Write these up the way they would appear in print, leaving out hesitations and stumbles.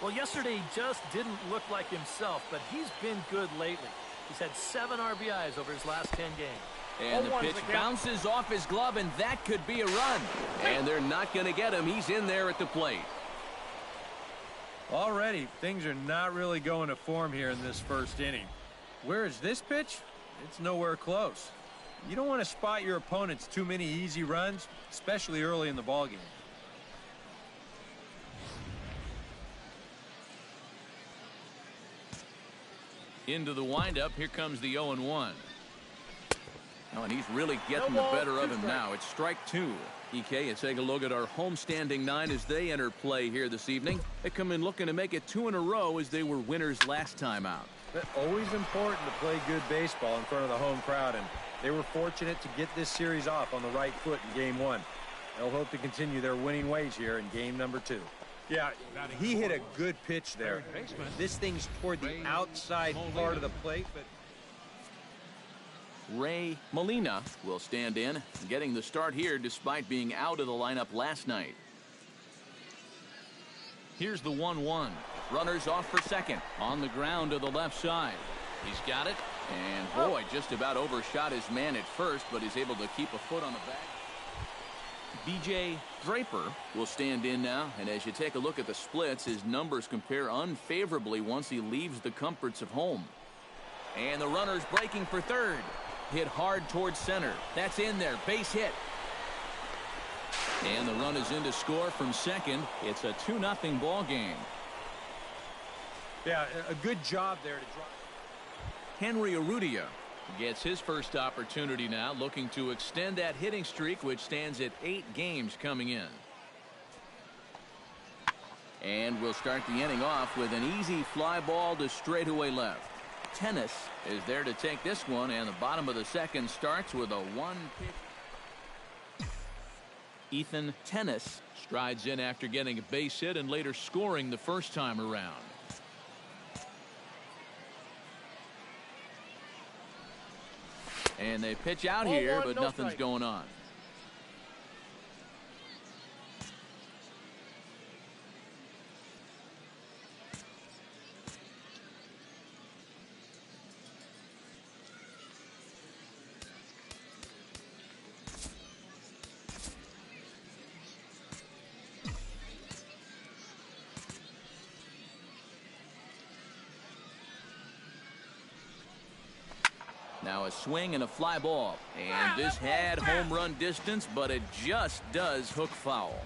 Well, yesterday he just didn't look like himself, but he's been good lately. He's had 7 RBIs over his last 10 games. And the pitch bounces off his glove, and that could be a run. And they're not going to get him. He's in there at the plate. Already, things are not really going to form here in this first inning. Where is this pitch? It's nowhere close. You don't want to spot your opponents too many easy runs, especially early in the ballgame. Into the windup, here comes the 0-1. Oh, and he's really getting the better of him now. It's strike 2. EK, let's take a look at our homestanding 9 as they enter play here this evening. They come in looking to make it 2 in a row as they were winners last time out. But always important to play good baseball in front of the home crowd, and they were fortunate to get this series off on the right foot in game 1. They'll hope to continue their winning ways here in game number 2. Yeah, he hit a good pitch there. This thing's toward the outside part of the plate, but Ray Molina will stand in, getting the start here despite being out of the lineup last night. Here's the 1-1. Runners off for second. On the ground to the left side. He's got it. And boy, just about overshot his man at first, but he's able to keep a foot on the bag. BJ Draper will stand in now, and as you take a look at the splits, his numbers compare unfavorably once he leaves the comforts of home. And the runner's breaking for third. Hit hard towards center. That's in there. Base hit. And the run is in to score from second. It's a 2-0 ball game. Yeah, a good job there to drop. Henry Urrutia gets his first opportunity now, looking to extend that hitting streak, which stands at 8 games coming in. And we'll start the inning off with an easy fly ball to straightaway left. Tennis is there to take this one, and the bottom of the second starts with a 1-pitch. Ethan Tennis strides in after getting a base hit and later scoring the first time around. And they pitch out here, but nothing's going on. Now a swing and a fly ball. And this had home run distance, but it just does hook foul.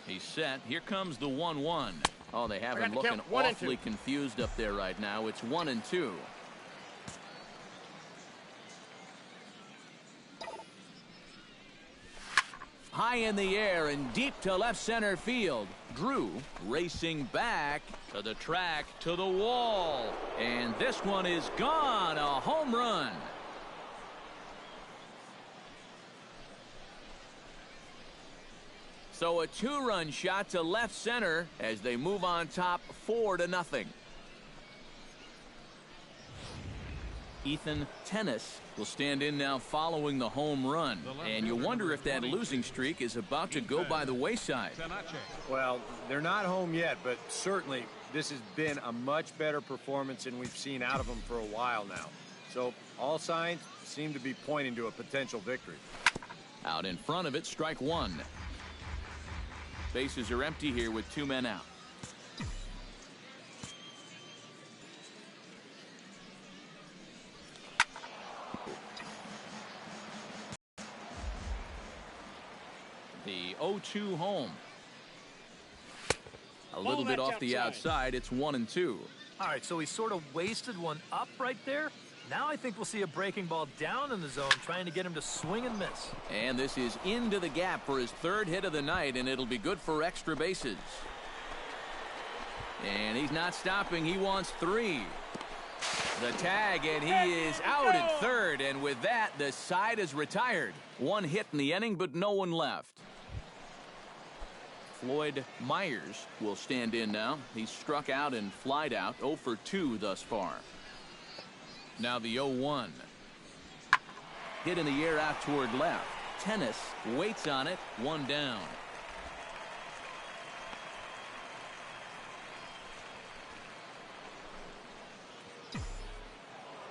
He's set. Here comes the 1-1. Oh, they have him looking awfully confused up there right now. It's 1-2. High in the air and deep to left center field. Drew racing back to the track, to the wall. And this one is gone. A home run. So a 2-run shot to left center as they move on top 4-0. Ethan Tennis will stand in now following the home run. And you wonder if that losing streak is about to go by the wayside. Well, they're not home yet, but certainly this has been a much better performance than we've seen out of them for a while now. So all signs seem to be pointing to a potential victory. Out in front of it, strike 1. Bases are empty here with 2 men out. The 0-2 home. A little bit off the outside. It's 1-2. All right, so he sort of wasted one up right there. Now I think we'll see a breaking ball down in the zone, trying to get him to swing and miss. And this is into the gap for his 3rd hit of the night, and it'll be good for extra bases. And he's not stopping. He wants 3. The tag, and he is out at 3rd, and with that, the side is retired. 1 hit in the inning, but no one left. Floyd Myers will stand in now. He's struck out and flied out, 0 for 2 thus far. Now the 0-1. Hit in the air out toward left. Tennis waits on it, 1 down.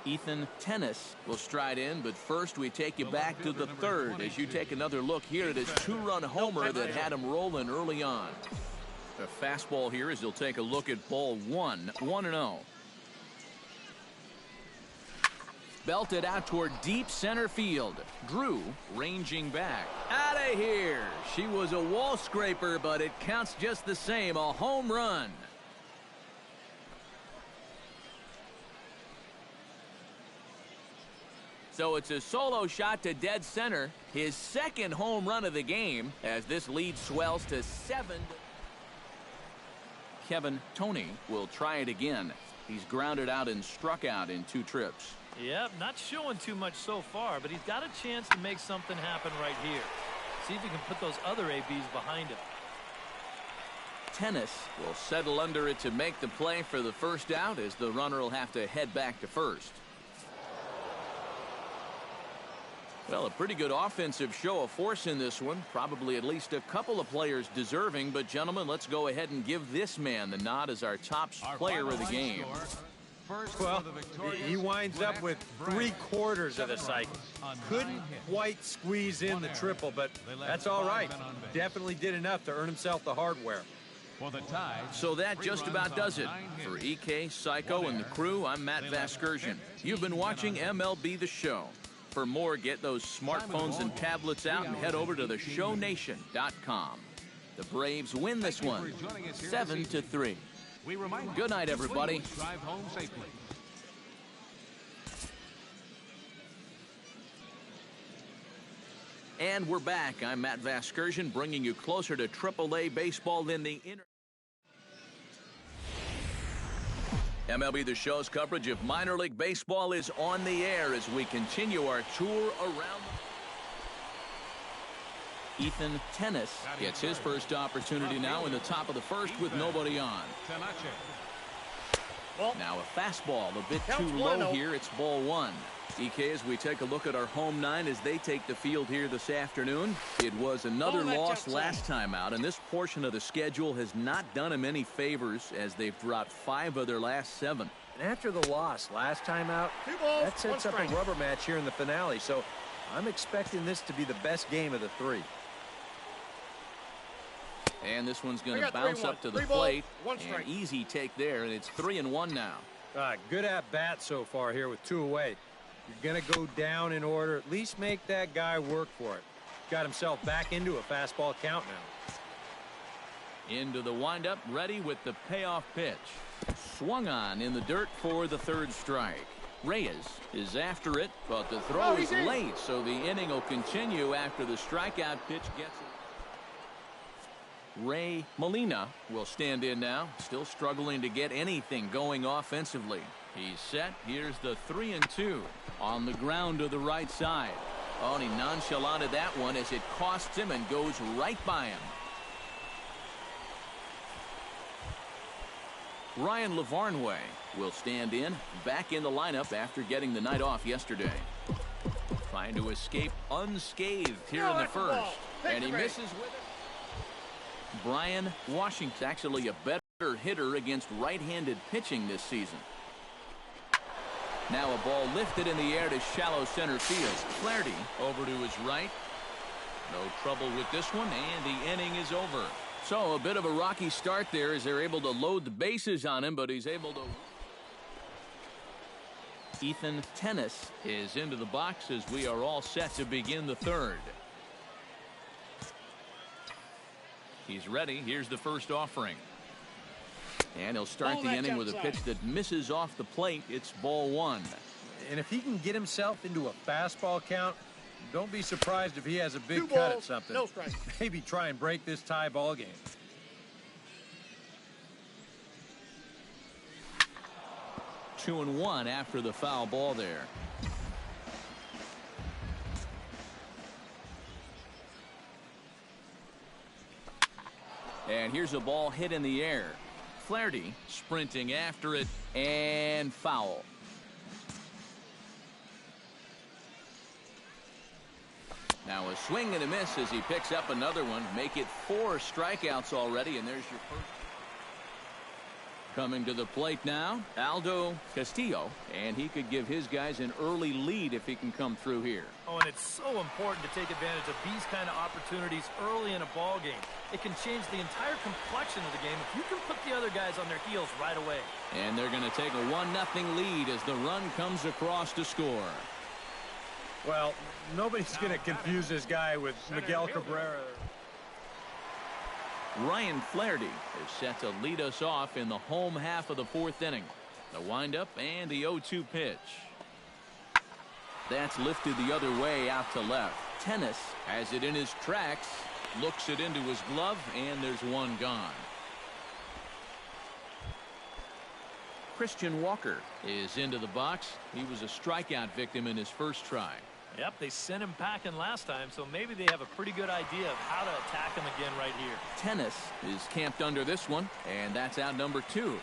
Ethan Tennis will stride in, but first we take you back to the third as you take another look here at his two-run homer that had him rolling early on. A fastball here as he'll take a look at ball one, 1-0. Belted out toward deep center field. Drew ranging back. Out of here. She was a wall scraper, but it counts just the same. A home run. So it's a solo shot to dead center. His second home run of the game as this lead swells to 7. Kevin Toney will try it again. He's grounded out and struck out in 2 trips. Yep, not showing too much so far, but he's got a chance to make something happen right here. See if he can put those other ABs behind him. Tennis will settle under it to make the play for the first out as the runner will have to head back to first. Well, a pretty good offensive show of force in this one. Probably at least a couple of players deserving. But, gentlemen, let's go ahead and give this man the nod as our top player of the game. Well, he winds up with 3/4 of the cycle. Couldn't quite squeeze in the triple, but that's all right. Definitely did enough to earn himself the hardware. So that just about does it. For EK, Psycho, and the crew, I'm Matt Vasgersian. You've been watching MLB The Show. For more, get those smartphones and tablets out and head over to theshownation.com. The Braves win this one, 7-3. Good night, everybody. And we're back. I'm Matt Vasgersian, bringing you closer to AAA baseball than the inner. MLB The Show's coverage of minor league baseball is on the air as we continue our tour around. Ethan Tennis gets his first opportunity now in the top of the first with nobody on. Now a fastball a bit too low here. It's ball 1. EK, as we take a look at our home 9 as they take the field here this afternoon. It was another loss last time out, and this portion of the schedule has not done them any favors as they've dropped 5 of their last 7. And after the loss last time out, that sets up a rubber match here in the finale. So I'm expecting this to be the best game of the 3. And this one's going to bounce up to the plate. An easy take there, and it's 3-1 now. Good at bat so far here with 2 away. You're going to go down in order. At least make that guy work for it. Got himself back into a fastball count now. Into the windup, ready with the payoff pitch. Swung on in the dirt for the 3rd strike. Reyes is after it, but the throw is late, so the inning will continue after the strikeout pitch gets it. Ray Molina will stand in now, still struggling to get anything going offensively. He's set. Here's the 3-2 on the ground to the right side. Oh, and he nonchalanted that one as it costs him and goes right by him. Ryan Lavarnway will stand in, back in the lineup after getting the night off yesterday. Trying to escape unscathed here in the first. And he misses with it. Brian Washington's actually a better hitter against right-handed pitching this season. Now a ball lifted in the air to shallow center field. Flaherty over to his right. No trouble with this one, and the inning is over. So a bit of a rocky start there as they're able to load the bases on him, but he's able to. Ethan Tennis is into the box as we are all set to begin the 3rd. He's ready. Here's the first offering. And he'll start the inning with a pitch that misses off the plate. It's ball 1. And if he can get himself into a fastball count, don't be surprised if he has a big cut at something. No strike. Maybe try and break this tie ball game. Two and 1 after the foul ball there. And here's a ball hit in the air. Flaherty sprinting after it, and foul. Now a swing and a miss as he picks up another one. Make it 4 strikeouts already, and there's your first. Coming to the plate now, Aldo Castillo, and he could give his guys an early lead if he can come through here. Oh, and it's so important to take advantage of these kind of opportunities early in a ball game. It can change the entire complexion of the game if you can put the other guys on their heels right away. And they're going to take a 1-0 lead as the run comes across to score. Well, nobody's going to confuse this guy with Miguel Cabrera. Ryan Flaherty is set to lead us off in the home half of the fourth inning. The windup and the 0-2 pitch. That's lifted the other way out to left. Tennis has it in his tracks, looks it into his glove, and there's one gone. Christian Walker is into the box. He was a strikeout victim in his first try. Yep, they sent him packing last time, so maybe they have a pretty good idea of how to attack him again right here. Tennis is camped under this one, and that's out number 2.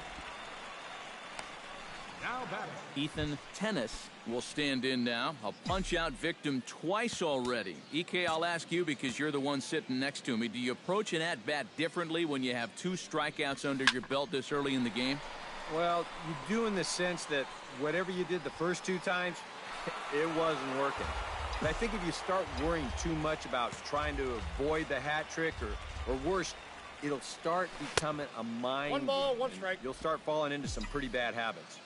Now batting. Ethan Tennis will stand in now. A punch-out victim twice already. EK, I'll ask you because you're the one sitting next to me. Do you approach an at-bat differently when you have 2 strikeouts under your belt this early in the game? Well, you do in the sense that whatever you did the first 2 times, it wasn't working. But I think if you start worrying too much about trying to avoid the hat trick or worse, it'll start becoming a mind. 1 ball, 1 strike. You'll start falling into some pretty bad habits.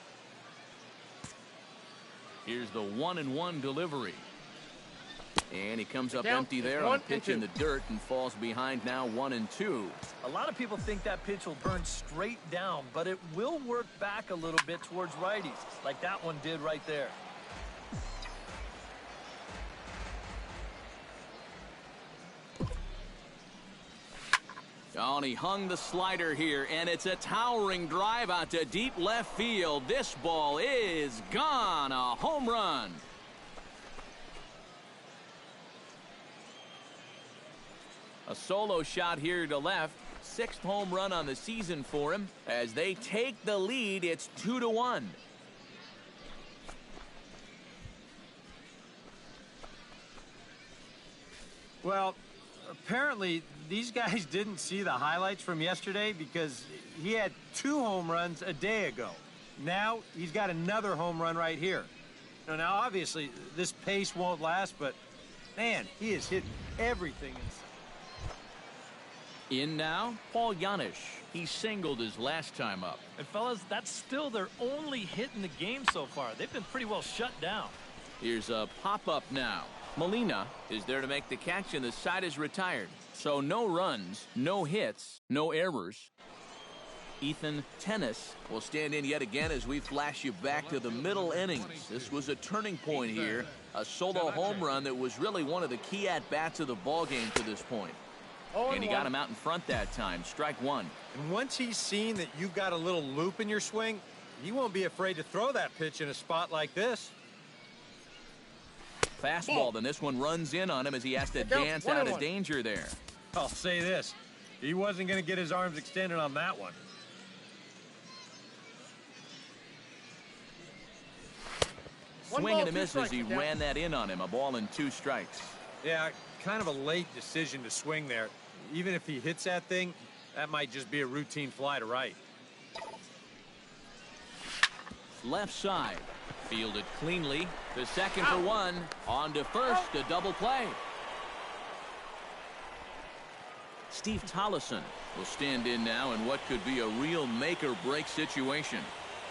Here's the 1-1 delivery. And he comes up Count empty is there 1 on a pitch and in the dirt and falls behind now 1-2. A lot of people think that pitch will burn straight down, but it will work back a little bit towards righties, like that one did right there. Oh, and he hung the slider here, and it's a towering drive out to deep left field. This ball is gone. A home run. A solo shot here to left. 6th home run on the season for him. As they take the lead, it's 2-1. Well, apparently these guys didn't see the highlights from yesterday because he had 2 home runs a day ago. Now he's got another home run right here. Now obviously this pace won't last, but man, he is hitting everything inside. In now, Paul Janisch. He singled his last time up. And fellas, that's still their only hit in the game so far. They've been pretty well shut down. Here's a pop-up now. Molina is there to make the catch, and the side is retired. So no runs, no hits, no errors. Ethan Tennis will stand in yet again as we flash you back to the middle innings. This was a turning point here. A solo home run that was really one of the key at-bats of the ballgame to this point. And he got him out in front that time. Strike 1. And once he's seen that you've got a little loop in your swing, he won't be afraid to throw that pitch in a spot like this. Fastball, then this one runs in on him as he has to dance out of danger there. I'll say this, he wasn't going to get his arms extended on that one. Swing and a miss as he ran that in on him. A ball and 2 strikes. Yeah, kind of a late decision to swing there. Even if he hits that thing, that might just be a routine fly to right. Left side. Fielded cleanly. To second for 1. On to first. A double play. Steve Tollison will stand in now in what could be a real make-or-break situation.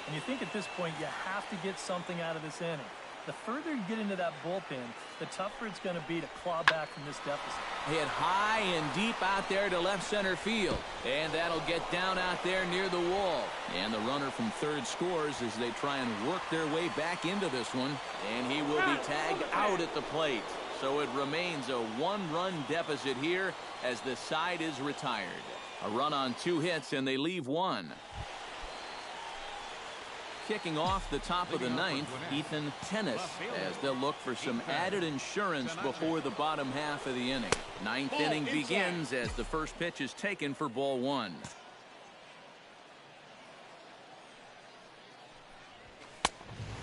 And you think at this point you have to get something out of this inning. The further you get into that bullpen, the tougher it's going to be to claw back from this deficit. Hit high and deep out there to left center field. And that'll get down out there near the wall. And the runner from third scores as they try and work their way back into this one. And he will be tagged out at the plate. So it remains a 1-run deficit here as the side is retired. A run on 2 hits and they leave 1. Kicking off the top of the 9th, Ethan Tennis, as they'll look for some added insurance before the bottom half of the inning. 9th inning begins as the first pitch is taken for ball 1.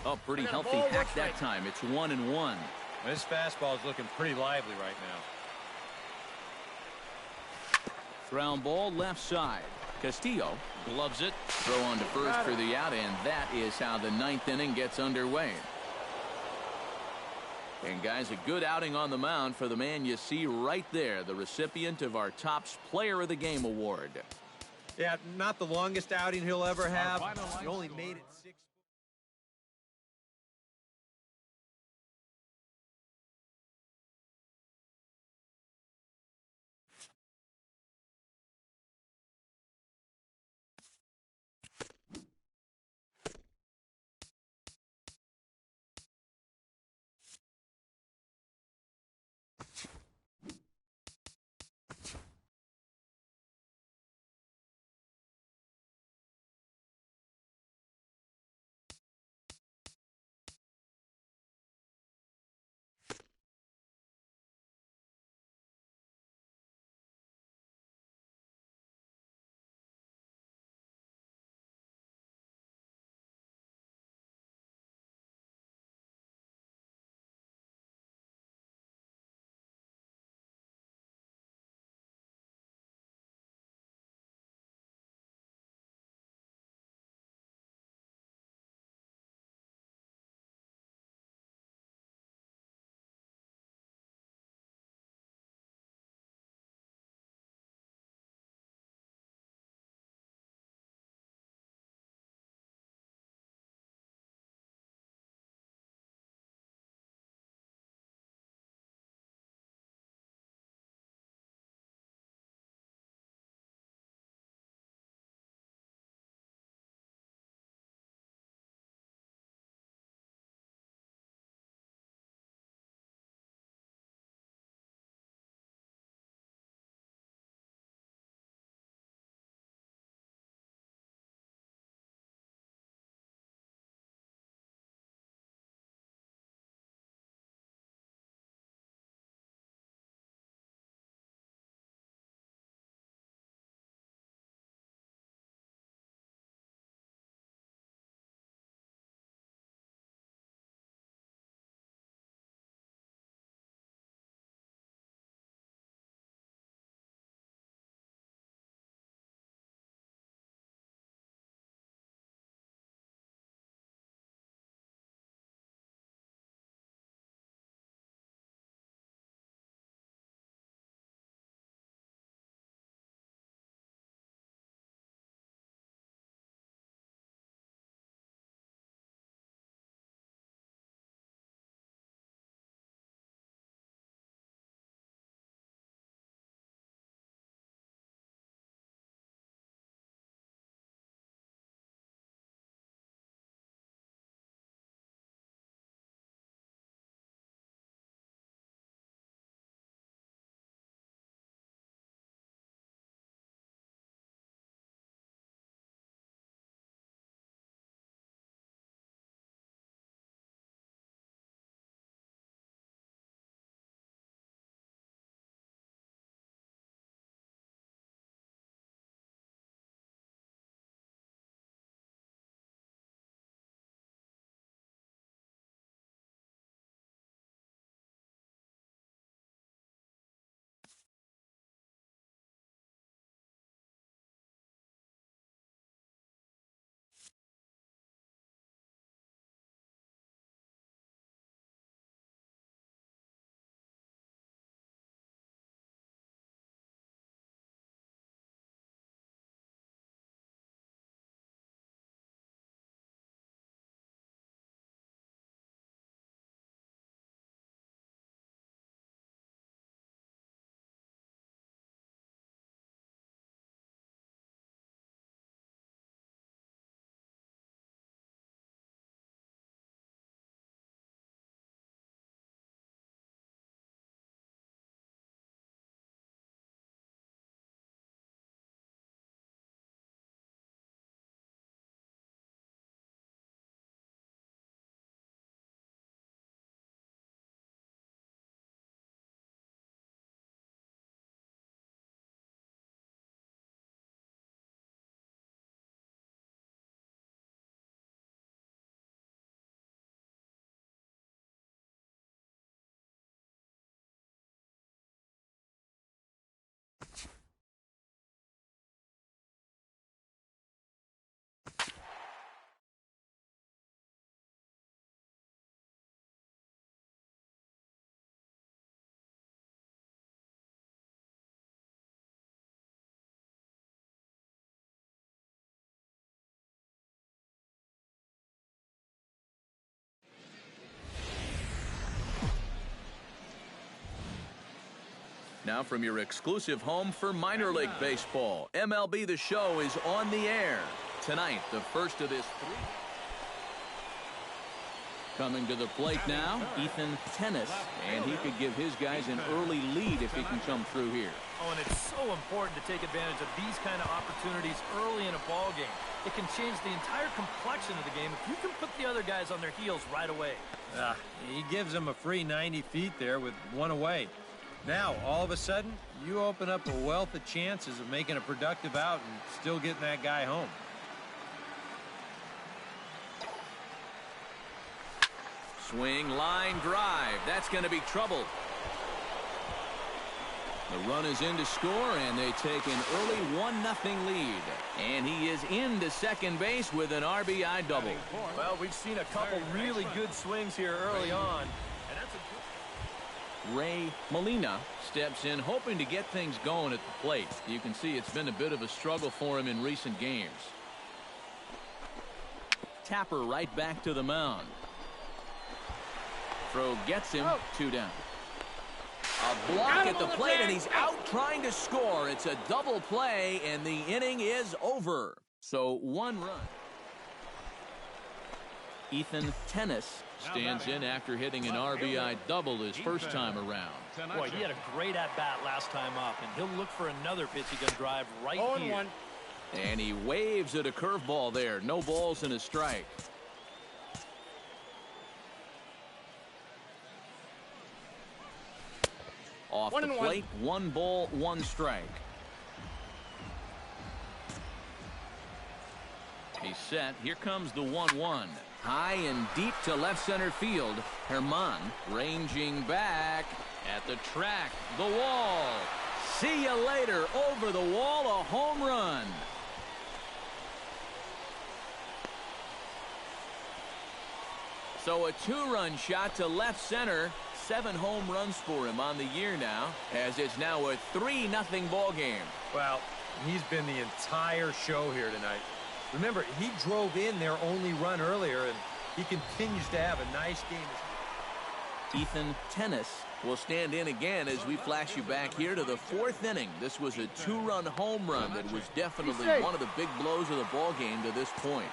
Oh, pretty healthy hack that time. It's 1-1. This fastball is looking pretty lively right now. Ground ball left side. Castillo Gloves it. throw on to first for the out, and that is how the ninth inning gets underway. And guys, a good outing on the mound for the man you see right there, the recipient of our Topps Player of the Game award. Yeah, not the longest outing he'll ever have. He only made it Now from your exclusive home for minor league baseball, MLB The Show is on the air. Tonight, the first of this three. Coming to the plate now, Ethan Tennis, and he could give his guys an early lead if he can come through here. Oh, and it's so important to take advantage of these kind of opportunities early in a ball game. It can change the entire complexion of the game if you can put the other guys on their heels right away. He gives them a free 90 feet there with one away. Now, all of a sudden, you open up a wealth of chances of making a productive out and still getting that guy home. Swing, line, drive. That's going to be trouble. The run is in to score, and they take an early 1-0 lead. And he is into second base with an RBI double. Well, we've seen a couple really good swings here early on. And that's a good... Ray Molina steps in, hoping to get things going at the plate. You can see it's been a bit of a struggle for him in recent games. Tapper right back to the mound. Throw gets him, 2 down. A block at the plate, and he's out trying to score. It's a double play, and the inning is over. So 1 run. Ethan Tennis stands in after hitting an RBI double his first time around. Boy, he had a great at-bat last time up, and he'll look for another pitch he can drive right here. And he waves at a curveball there. No balls and a strike. Off the plate, 1 ball, 1 strike. He's set. Here comes the 1-1. High and deep to left center field. Herman ranging back at the track. The wall. See you later. Over the wall, a home run. So a 2-run shot to left center. 7 home runs for him on the year now, as it's now a 3-0 ball game. Well, he's been the entire show here tonight. Remember, he drove in their only run earlier, and he continues to have a nice game. Ethan Tennis will stand in again as we flash you back here to the 4th inning. This was a 2-run home run that was definitely one of the big blows of the ball game to this point.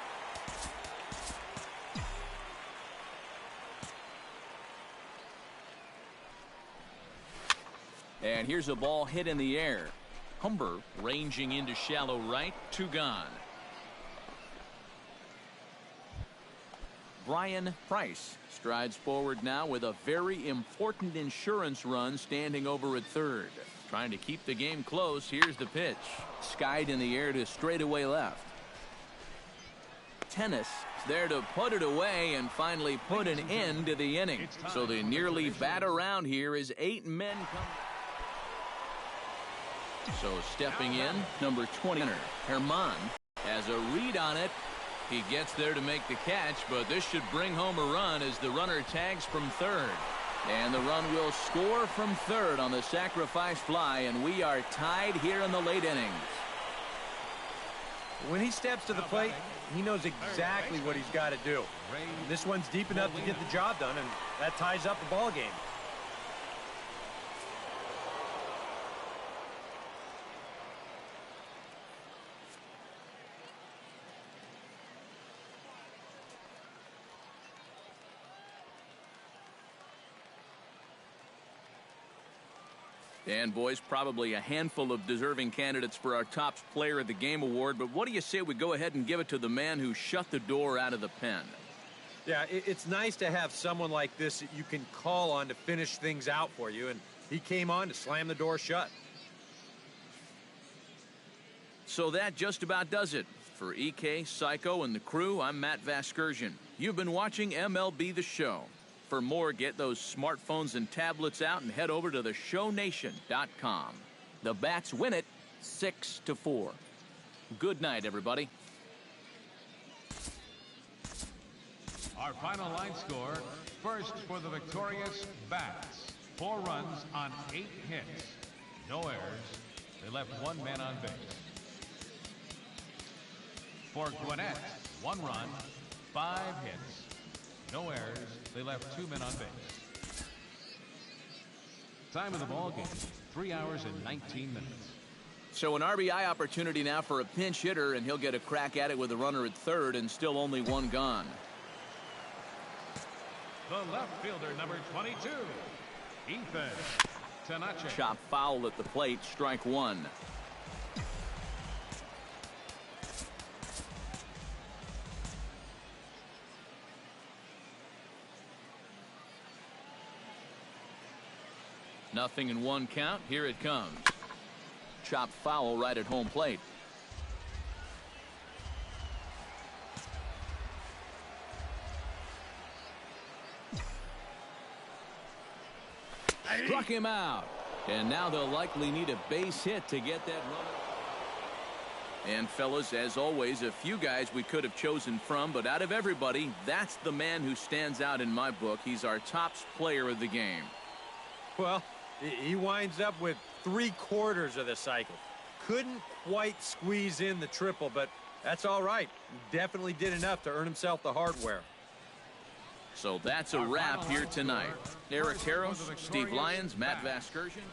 And here's a ball hit in the air. Humber ranging into shallow right, 2 gone. Brian Price strides forward now with a very important insurance run standing over at third. Trying to keep the game close. Here's the pitch. Skied in the air to straightaway left. Tennis there to put it away and finally put an end to the inning. So the nearly bat around here is 8 men come. So stepping in, number 20, Herman has a read on it. He gets there to make the catch, but this should bring home a run as the runner tags from third. And the run will score from third on the sacrifice fly, and we are tied here in the late innings. When he steps to the plate, he knows exactly what he's got to do. This one's deep enough to get the job done, and that ties up the ball game. And, boys, probably a handful of deserving candidates for our top player of the game award. But what do you say we go ahead and give it to the man who shut the door out of the pen? Yeah, it's nice to have someone like this that you can call on to finish things out for you. And he came on to slam the door shut. So that just about does it. For EK, Psycho, and the crew, I'm Matt Vasgersian. You've been watching MLB The Show. For more, get those smartphones and tablets out and head over to theshownation.com. The Bats win it 6-4. Good night, everybody. Our final line score, first for the victorious Bats. 4 runs on 8 hits. No errors. They left 1 man on base. For Gwinnett, 1 run, 5 hits. No errors. They left 2 men on base. Time of the ball game, 3 hours and 19 minutes. So an RBI opportunity now for a pinch hitter, and he'll get a crack at it with a runner at third and still only one gone. The left fielder, number 22, Ethan Tenace. Chop foul at the plate, strike one. Nothing in one count. Here it comes. Chop foul right at home plate. Struck him out. And now they'll likely need a base hit to get that runner. And fellas, as always, a few guys we could have chosen from, but out of everybody, that's the man who stands out in my book. He's our top player of the game. Well, he winds up with 3/4 of the cycle. Couldn't quite squeeze in the triple, but that's all right. Definitely did enough to earn himself the hardware. So that's a wrap here tonight. Eric Karros, Steve Lyons, Matt Vasgersian.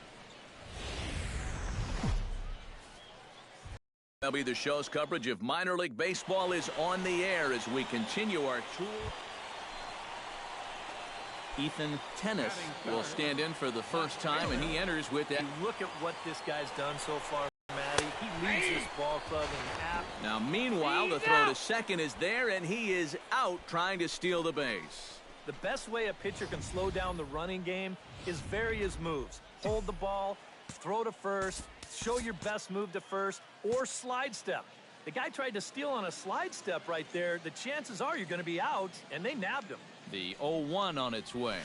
That'll be the show's coverage of minor league baseball is on the air as we continue our tour. Ethan Tenace will stand in for the first time, and he enters with that. Look at what this guy's done so far, Matty. He leads this ball club in half. Now, meanwhile, the throw to second is there, and he is out trying to steal the base. The best way a pitcher can slow down the running game is vary his moves. Hold the ball, throw to first, show your best move to first, or slide step. The guy tried to steal on a slide step right there. The chances are you're going to be out, and they nabbed him. The 0-1 on its way.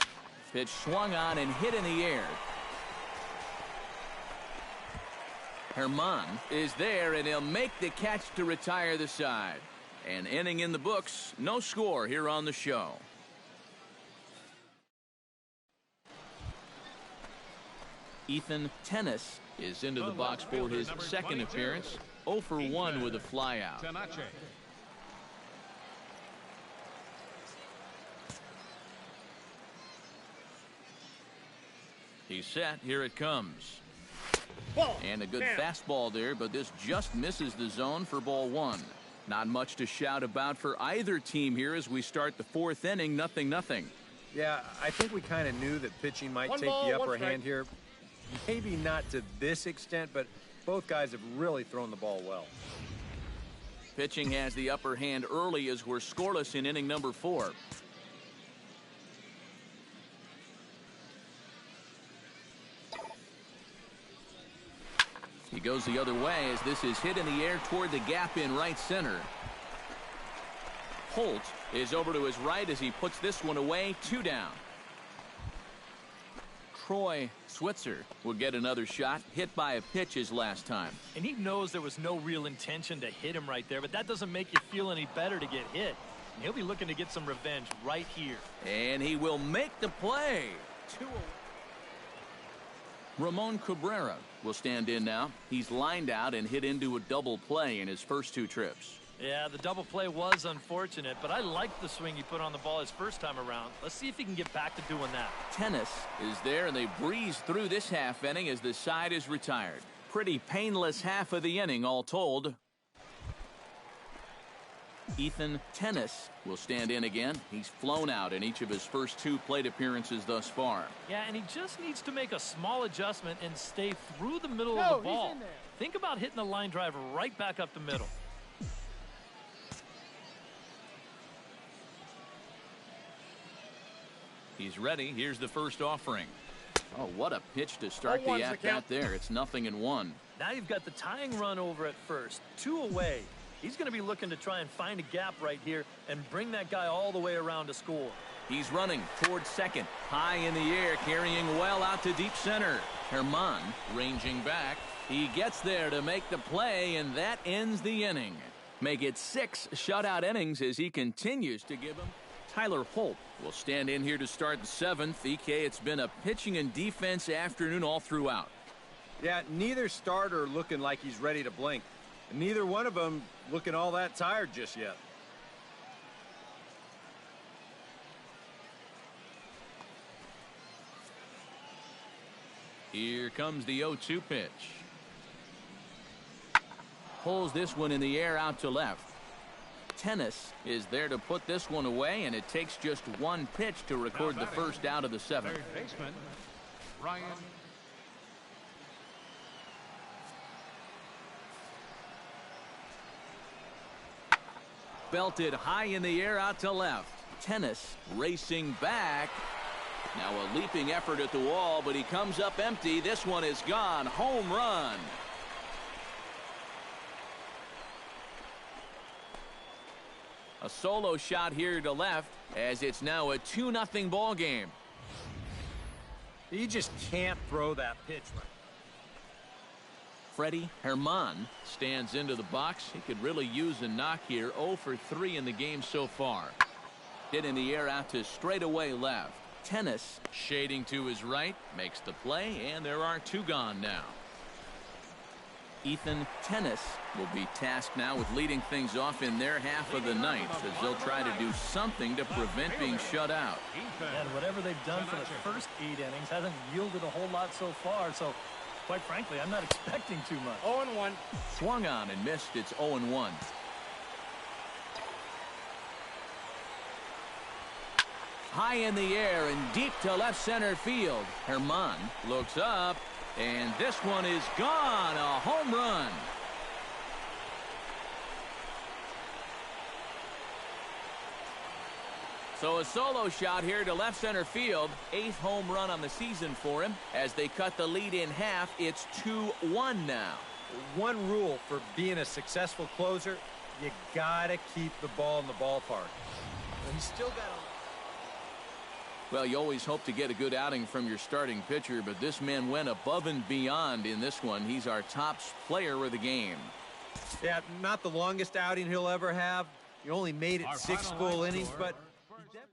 Pitch swung on and hit in the air. Herman is there, and he'll make the catch to retire the side. An inning in the books. No score here on the show. Ethan Tenace is into the box for his second appearance. 0 for 1 with a flyout. He's set. Here it comes. And a good fastball there, but this just misses the zone for ball one. Not much to shout about for either team here as we start the fourth inning. 0-0. Yeah, I think we kind of knew that pitching might take the upper hand here. Maybe not to this extent, but both guys have really thrown the ball well. Pitching has the upper hand early as we're scoreless in inning number 4. He goes the other way as this is hit in the air toward the gap in right center. Holt is over to his right as he puts this one away. 2 down. Troy Switzer will get another shot. Hit by a pitch his last time. And he knows there was no real intention to hit him right there, but that doesn't make you feel any better to get hit. And he'll be looking to get some revenge right here. And he will make the play. 2-0. Ramon Cabrera will stand in now. He's lined out and hit into a double play in his first 2 trips. Yeah, the double play was unfortunate, but I liked the swing he put on the ball his first time around. Let's see if he can get back to doing that. Tenace is there, and they breeze through this half inning as the side is retired. Pretty painless half of the inning, all told. Ethan Tenace will stand in again. He's flown out in each of his first 2 plate appearances thus far. Yeah, and he just needs to make a small adjustment and stay through the middle of the ball. Think about hitting the line drive right back up the middle. He's ready. Here's the first offering. Oh, what a pitch to start the at-bat there. It's 0-1. Now you've got the tying run over at first. 2 away. He's going to be looking to try and find a gap right here and bring that guy all the way around to score. He's running towards second. High in the air, carrying well out to deep center. Herman ranging back. He gets there to make the play, and that ends the inning. Make it 6 shutout innings as he continues to give them. Tyler Holt will stand in here to start the 7th. EK, it's been a pitching and defense afternoon all throughout. Yeah, neither starter looking like he's ready to blink. And neither one of them looking all that tired just yet. Here comes the 0-2 pitch. Pulls this one in the air out to left. Tennis is there to put this one away, and it takes just one pitch to record the first out of the 7th. Third baseman, Ryan. Belted high in the air out to left. Tennis racing back. Now a leaping effort at the wall, but he comes up empty. This one is gone. Home run. A solo shot here to left, as it's now a 2-0 ball game. You just can't throw that pitch right. Freddie Herman stands into the box. He could really use a knock here. 0 for 3 in the game so far. Hit in the air out to straightaway left. Tennis shading to his right, makes the play, and there are 2 gone now. Ethan Tennis will be tasked now with leading things off in their half of the 9th, as they'll try to do something to prevent being shut out. And whatever they've done for the first 8 innings hasn't yielded a whole lot so far, so quite frankly, I'm not expecting too much. 0-1. Swung on and missed. It's 0-1. High in the air and deep to left center field. Herman looks up, and this one is gone. A home run. So a solo shot here to left center field. 8th home run on the season for him. As they cut the lead in half, it's 2-1 now. One rule for being a successful closer, you gotta keep the ball in the ballpark. He's still got a... Well, you always hope to get a good outing from your starting pitcher, but this man went above and beyond in this one. He's our top player of the game. Yeah, not the longest outing he'll ever have. He only made it 6 full innings, but he definitely...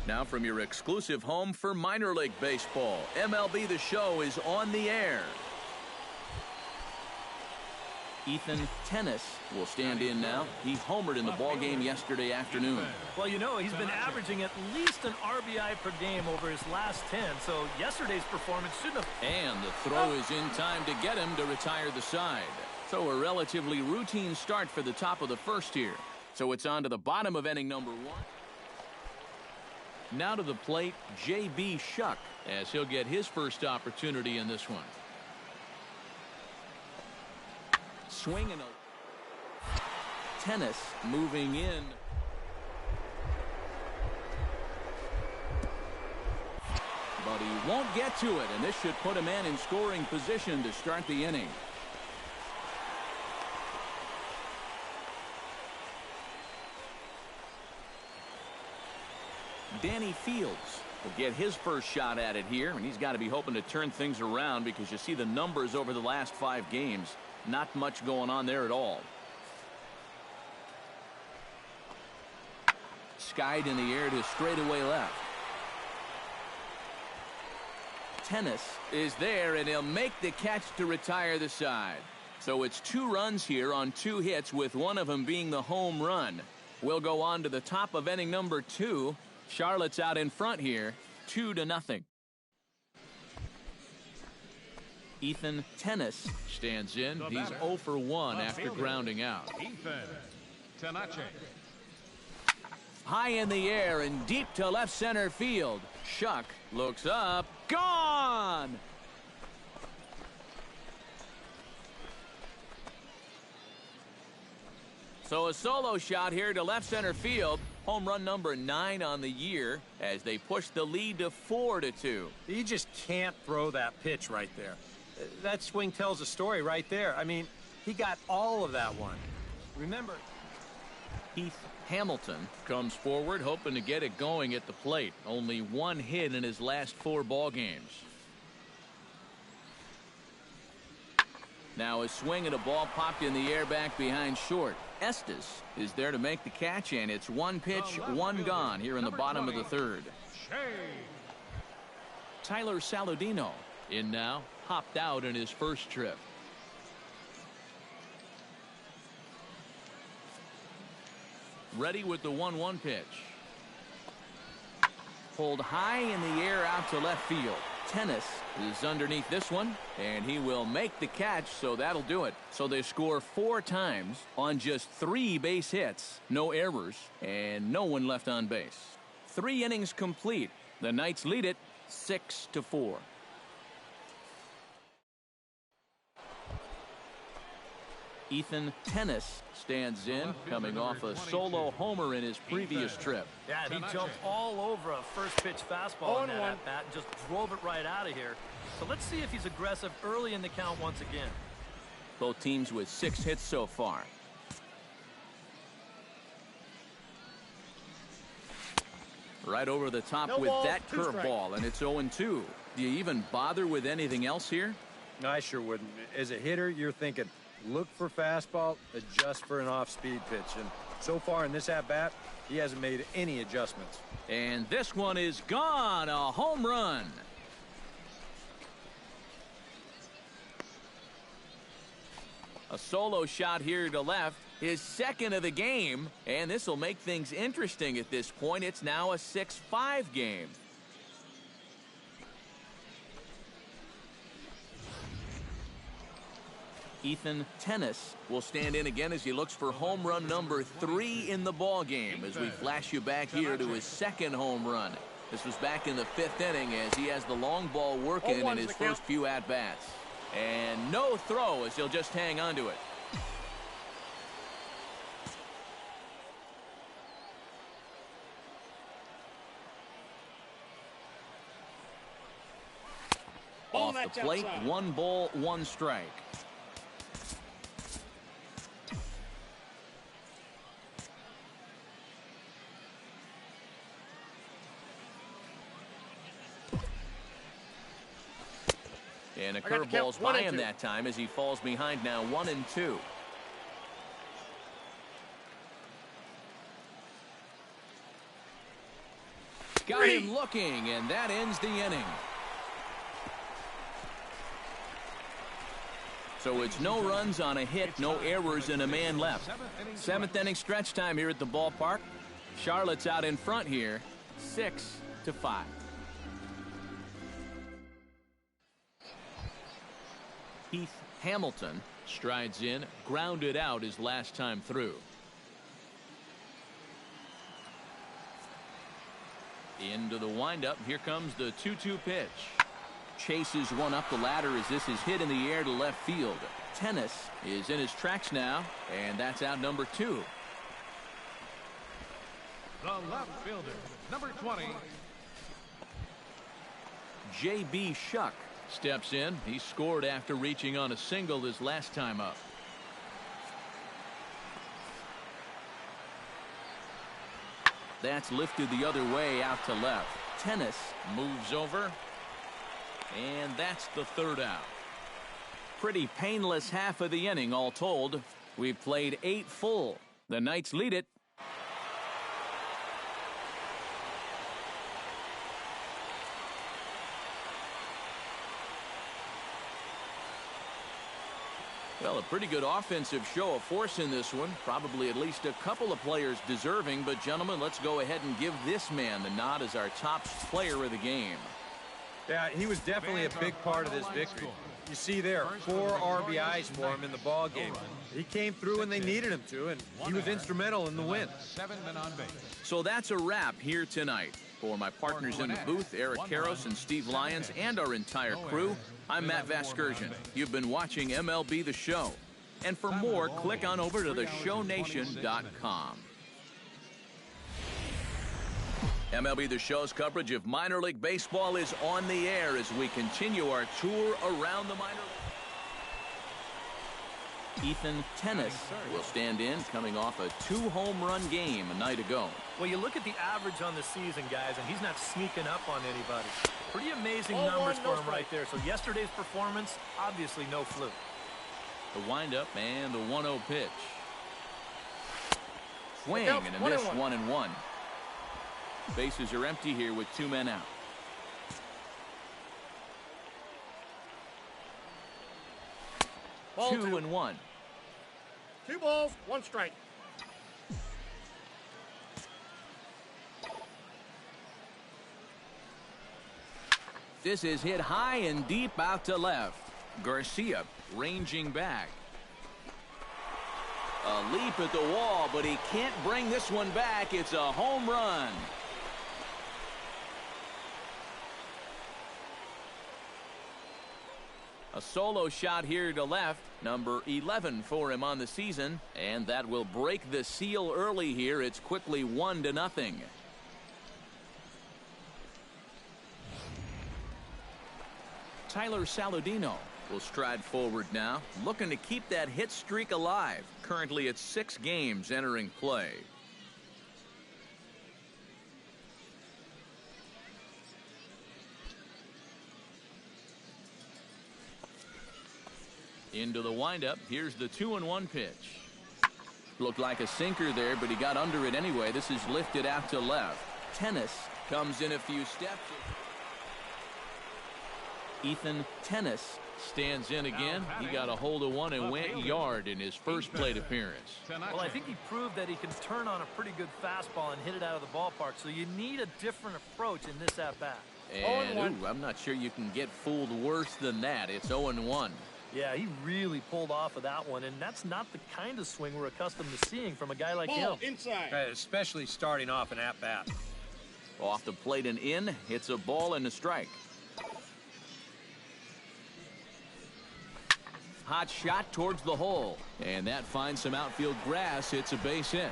Now from your exclusive home for minor league baseball, MLB The Show is on the air. Ethan Tennis will stand in now. He homered in the ballgame yesterday afternoon. Well, you know, he's been averaging at least an RBI per game over his last 10, so yesterday's performance shouldn't have... And the throw is in time to get him to retire the side. So a relatively routine start for the top of the first here. So it's on to the bottom of inning number 1. Now to the plate, J.B. Shuck, as he'll get his first opportunity in this one. Swinging a... Tennis moving in. But he won't get to it, and this should put a man in scoring position to start the inning. Danny Fields will get his first shot at it here, and he's got to be hoping to turn things around because you see the numbers over the last 5 games. Not much going on there at all. Skied in the air to straightaway left. Tennis is there, and he'll make the catch to retire the side. So it's 2 runs here on 2 hits, with one of them being the home run. We'll go on to the top of inning number 2. Charlotte's out in front here, 2-0. Ethan Tennis stands in. He's 0 for 1 after grounding out. Ethan Tenace. High in the air and deep to left center field. Shuck looks up. Gone! So a solo shot here to left center field. Home run number 9 on the year as they push the lead to 4-2. You just can't throw that pitch right there. That swing tells a story right there. I mean, he got all of that one. Remember, Heath Hamilton comes forward hoping to get it going at the plate. Only 1 hit in his last 4 ball games. Now a swing and a ball popped in the air back behind short. Estes is there to make the catch, and it's 1 pitch, 1 gone here in the bottom of the 3rd. Tyler Saladino in now, hopped out in his first trip. Ready with the 1-1 pitch. Pulled high in the air out to left field. Tennis is underneath this one, and he will make the catch, so that'll do it. So they score 4 times on just 3 base hits, no errors, and no one left on base. 3 innings complete. The Knights lead it 6-4. Ethan Tennis stands in, coming off a solo homer in his previous trip. Yeah, he jumped all over a first pitch fastball in that at-bat and just drove it right out of here. So let's see if he's aggressive early in the count once again. Both teams with 6 hits so far. Right over the top with that curveball, and it's 0-2. Do you even bother with anything else here? No, I sure wouldn't. As a hitter, you're thinking, look for fastball, adjust for an off-speed pitch. And so far in this at-bat, he hasn't made any adjustments. And this one is gone. A home run. A solo shot here to left. His 2nd of the game. And this will make things interesting at this point. It's now a 6-5 game. Ethan Tennis will stand in again as he looks for home run number 3 in the ball game as we flash you back here to his 2nd home run. This was back in the 5th inning as he has the long ball working in his first few at-bats. And no throw as he'll just hang on to it. Off the plate, 1 ball, 1 strike. And a curveball's by him that time as he falls behind now 1-2. Got him looking, and that ends the inning. So it's no runs on a hit, no errors, and a man left. 7th inning stretch time here at the ballpark. Charlotte's out in front here, 6-5. Heath Hamilton strides in, grounded out his last time through. Into the windup. Here comes the 2-2 pitch. Chases one up the ladder as this is hit in the air to left field. Tennis is in his tracks now, and that's out number 2. The left fielder, number 20. J.B. Shuck steps in. He scored after reaching on a single his last time up. That's lifted the other way out to left. Tennis moves over, and that's the 3rd out. Pretty painless half of the inning all told. We've played 8 full. The Knights lead it. Well, a pretty good offensive show of force in this one. Probably at least a couple of players deserving. But, gentlemen, let's go ahead and give this man the nod as our top player of the game. Yeah, he was definitely a big part of this victory. You see there, 4 RBIs for him in the ball game. He came through when they needed him to, and he was instrumental in the win. 7 men on base. So that's a wrap here tonight. For my partners in the booth, Eric Karros and Steve Lyons, and our entire crew, I'm Matt Vasgersian. You've been watching MLB The Show. And for more, click on over to theshownation.com. MLB The Show's coverage of minor league baseball is on the air as we continue our tour around the minor league. Ethan Tennis will stand in, coming off a 2-home-run game a night ago. Well, you look at the average on the season, guys, and he's not sneaking up on anybody. Pretty amazing numbers for him right there. So yesterday's performance, obviously no fluke. The windup and the 1-0 pitch. Swing and a miss, 1-1. Bases are empty here with 2 men out. 2-1. 2 balls, 1 strike. This is hit high and deep out to left. Garcia ranging back. A leap at the wall, but he can't bring this one back. It's a home run. A solo shot here to left, number 11 for him on the season, and that will break the seal early here. It's quickly 1-0. Tyler Saladino will stride forward now, looking to keep that hit streak alive. Currently it's 6 games entering play. Into the windup. Here's the 2-1 pitch. Looked like a sinker there, but he got under it anyway. This is lifted out to left. Tennis comes in a few steps. Ethan Tennis stands in again. He got a hold of one and went yard in his first plate appearance. Well, I think he proved that he can turn on a pretty good fastball and hit it out of the ballpark. So you need a different approach in this at-bat. And ooh, I'm not sure you can get fooled worse than that. It's 0-1. Yeah, he really pulled off of that one, and that's not the kind of swing we're accustomed to seeing from a guy like him. Inside. Especially starting off an at-bat. Off the plate and in. Hits a ball and a strike. Hot shot towards the hole, and that finds some outfield grass. It's a base hit.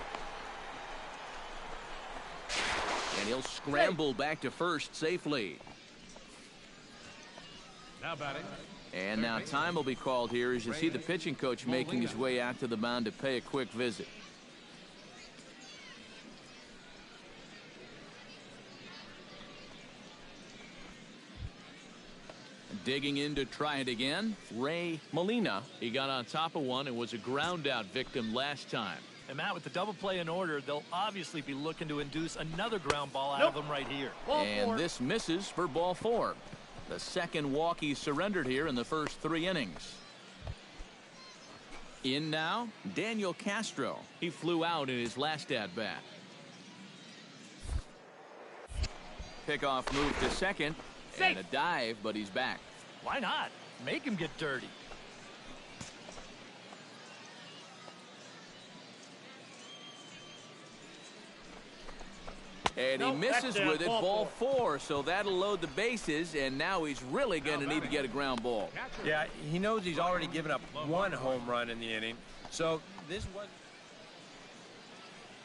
And he'll scramble back to first safely. Now batting. And now time will be called here as you see the pitching coach making his way out to the mound to pay a quick visit. Digging in to try it again, Ray Molina. He got on top of one and was a ground out victim last time. And Matt, with the double play in order, they'll obviously be looking to induce another ground ball out of him right here. And this misses for ball 4. The second walk he surrendered here in the first 3 innings. In now, Daniel Castro. He flew out in his last at-bat. Pickoff move to second. And a dive, but he's back. Why not? Make him get dirty. And he misses with it, ball 4, so that'll load the bases, and now he's really going to need to get a ground ball. Yeah, he knows he's already given up 1 home run in the inning, so this was...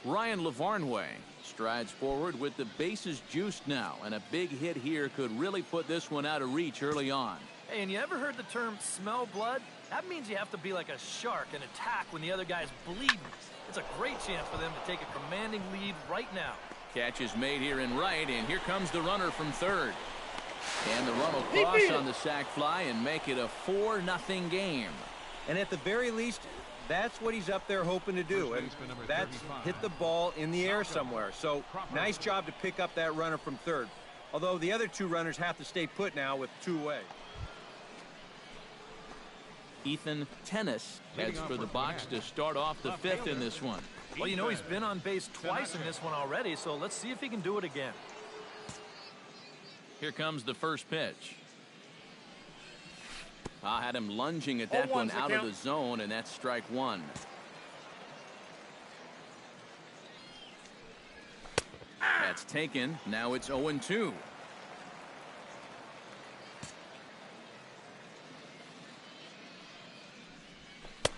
Ryan Lavarnway strides forward with the bases juiced now, and a big hit here could really put this one out of reach early on. Hey, and you ever heard the term smell blood? That means you have to be like a shark and attack when the other guy's bleeding. It's a great chance for them to take a commanding lead right now. Catch is made here in right, and here comes the runner from third. And the run will cross on the sac fly and make it a 4-0 game. And at the very least, that's what he's up there hoping to do, and that's hit the ball in the air somewhere. So nice job to pick up that runner from third. Although the other 2 runners have to stay put now with 2 away. Ethan Tennis heads for the box to start off the 5th in this one. Well, you know, he's been on base twice in this one already, so let's see if he can do it again. Here comes the first pitch. I had him lunging at that one out of the zone, and that's strike one. That's taken. Now it's 0-2.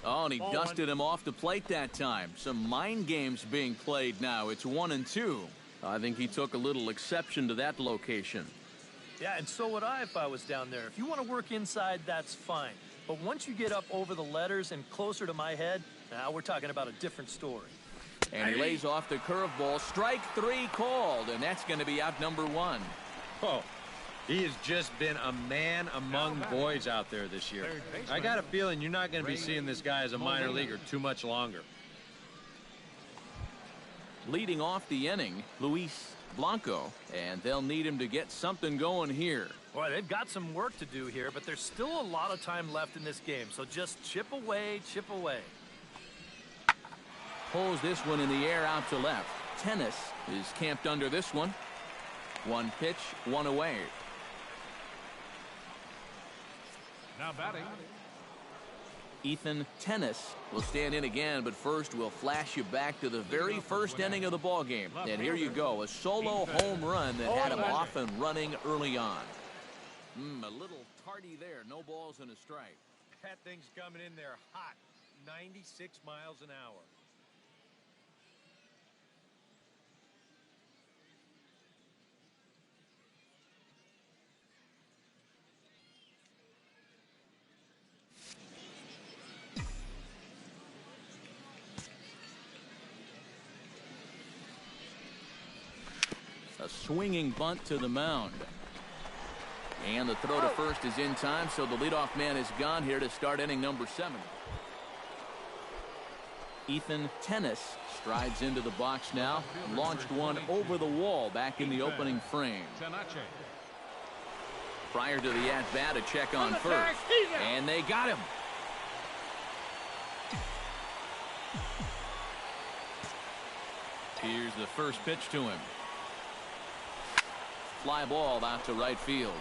Oh, and he dusted him off the plate that time. Some mind games being played now. It's 1-2. I think he took a little exception to that location. Yeah, and so would I if I was down there. If you want to work inside, that's fine. But once you get up over the letters and closer to my head, now we're talking about a different story. And he lays off the curveball. Strike three called, and that's going to be out number one. Oh, he has just been a man among boys out there this year. I got a feeling you're not going to be seeing this guy as a minor leaguer too much longer. Leading off the inning, Luis Blanco, and they'll need him to get something going here. Boy, they've got some work to do here, but there's still a lot of time left in this game, so just chip away, chip away. Pulls this one in the air out to left. Tennis is camped under this one. One pitch, one away. Now batting, Ethan Tennis will stand in again, but first we'll flash you back to the very first inning of the ball game. And here you go, a solo home run that had him off and running early on. A little tardy there, no balls and a strike. That thing's coming in there hot, 96 miles an hour. A swinging bunt to the mound. And the throw to first is in time, so the leadoff man is gone here to start inning number 7. Ethan Tennis strides into the box now. Launched one over the wall back in the opening frame. Prior to the at-bat, a check on first. And they got him. Here's the first pitch to him. Fly ball out to right field.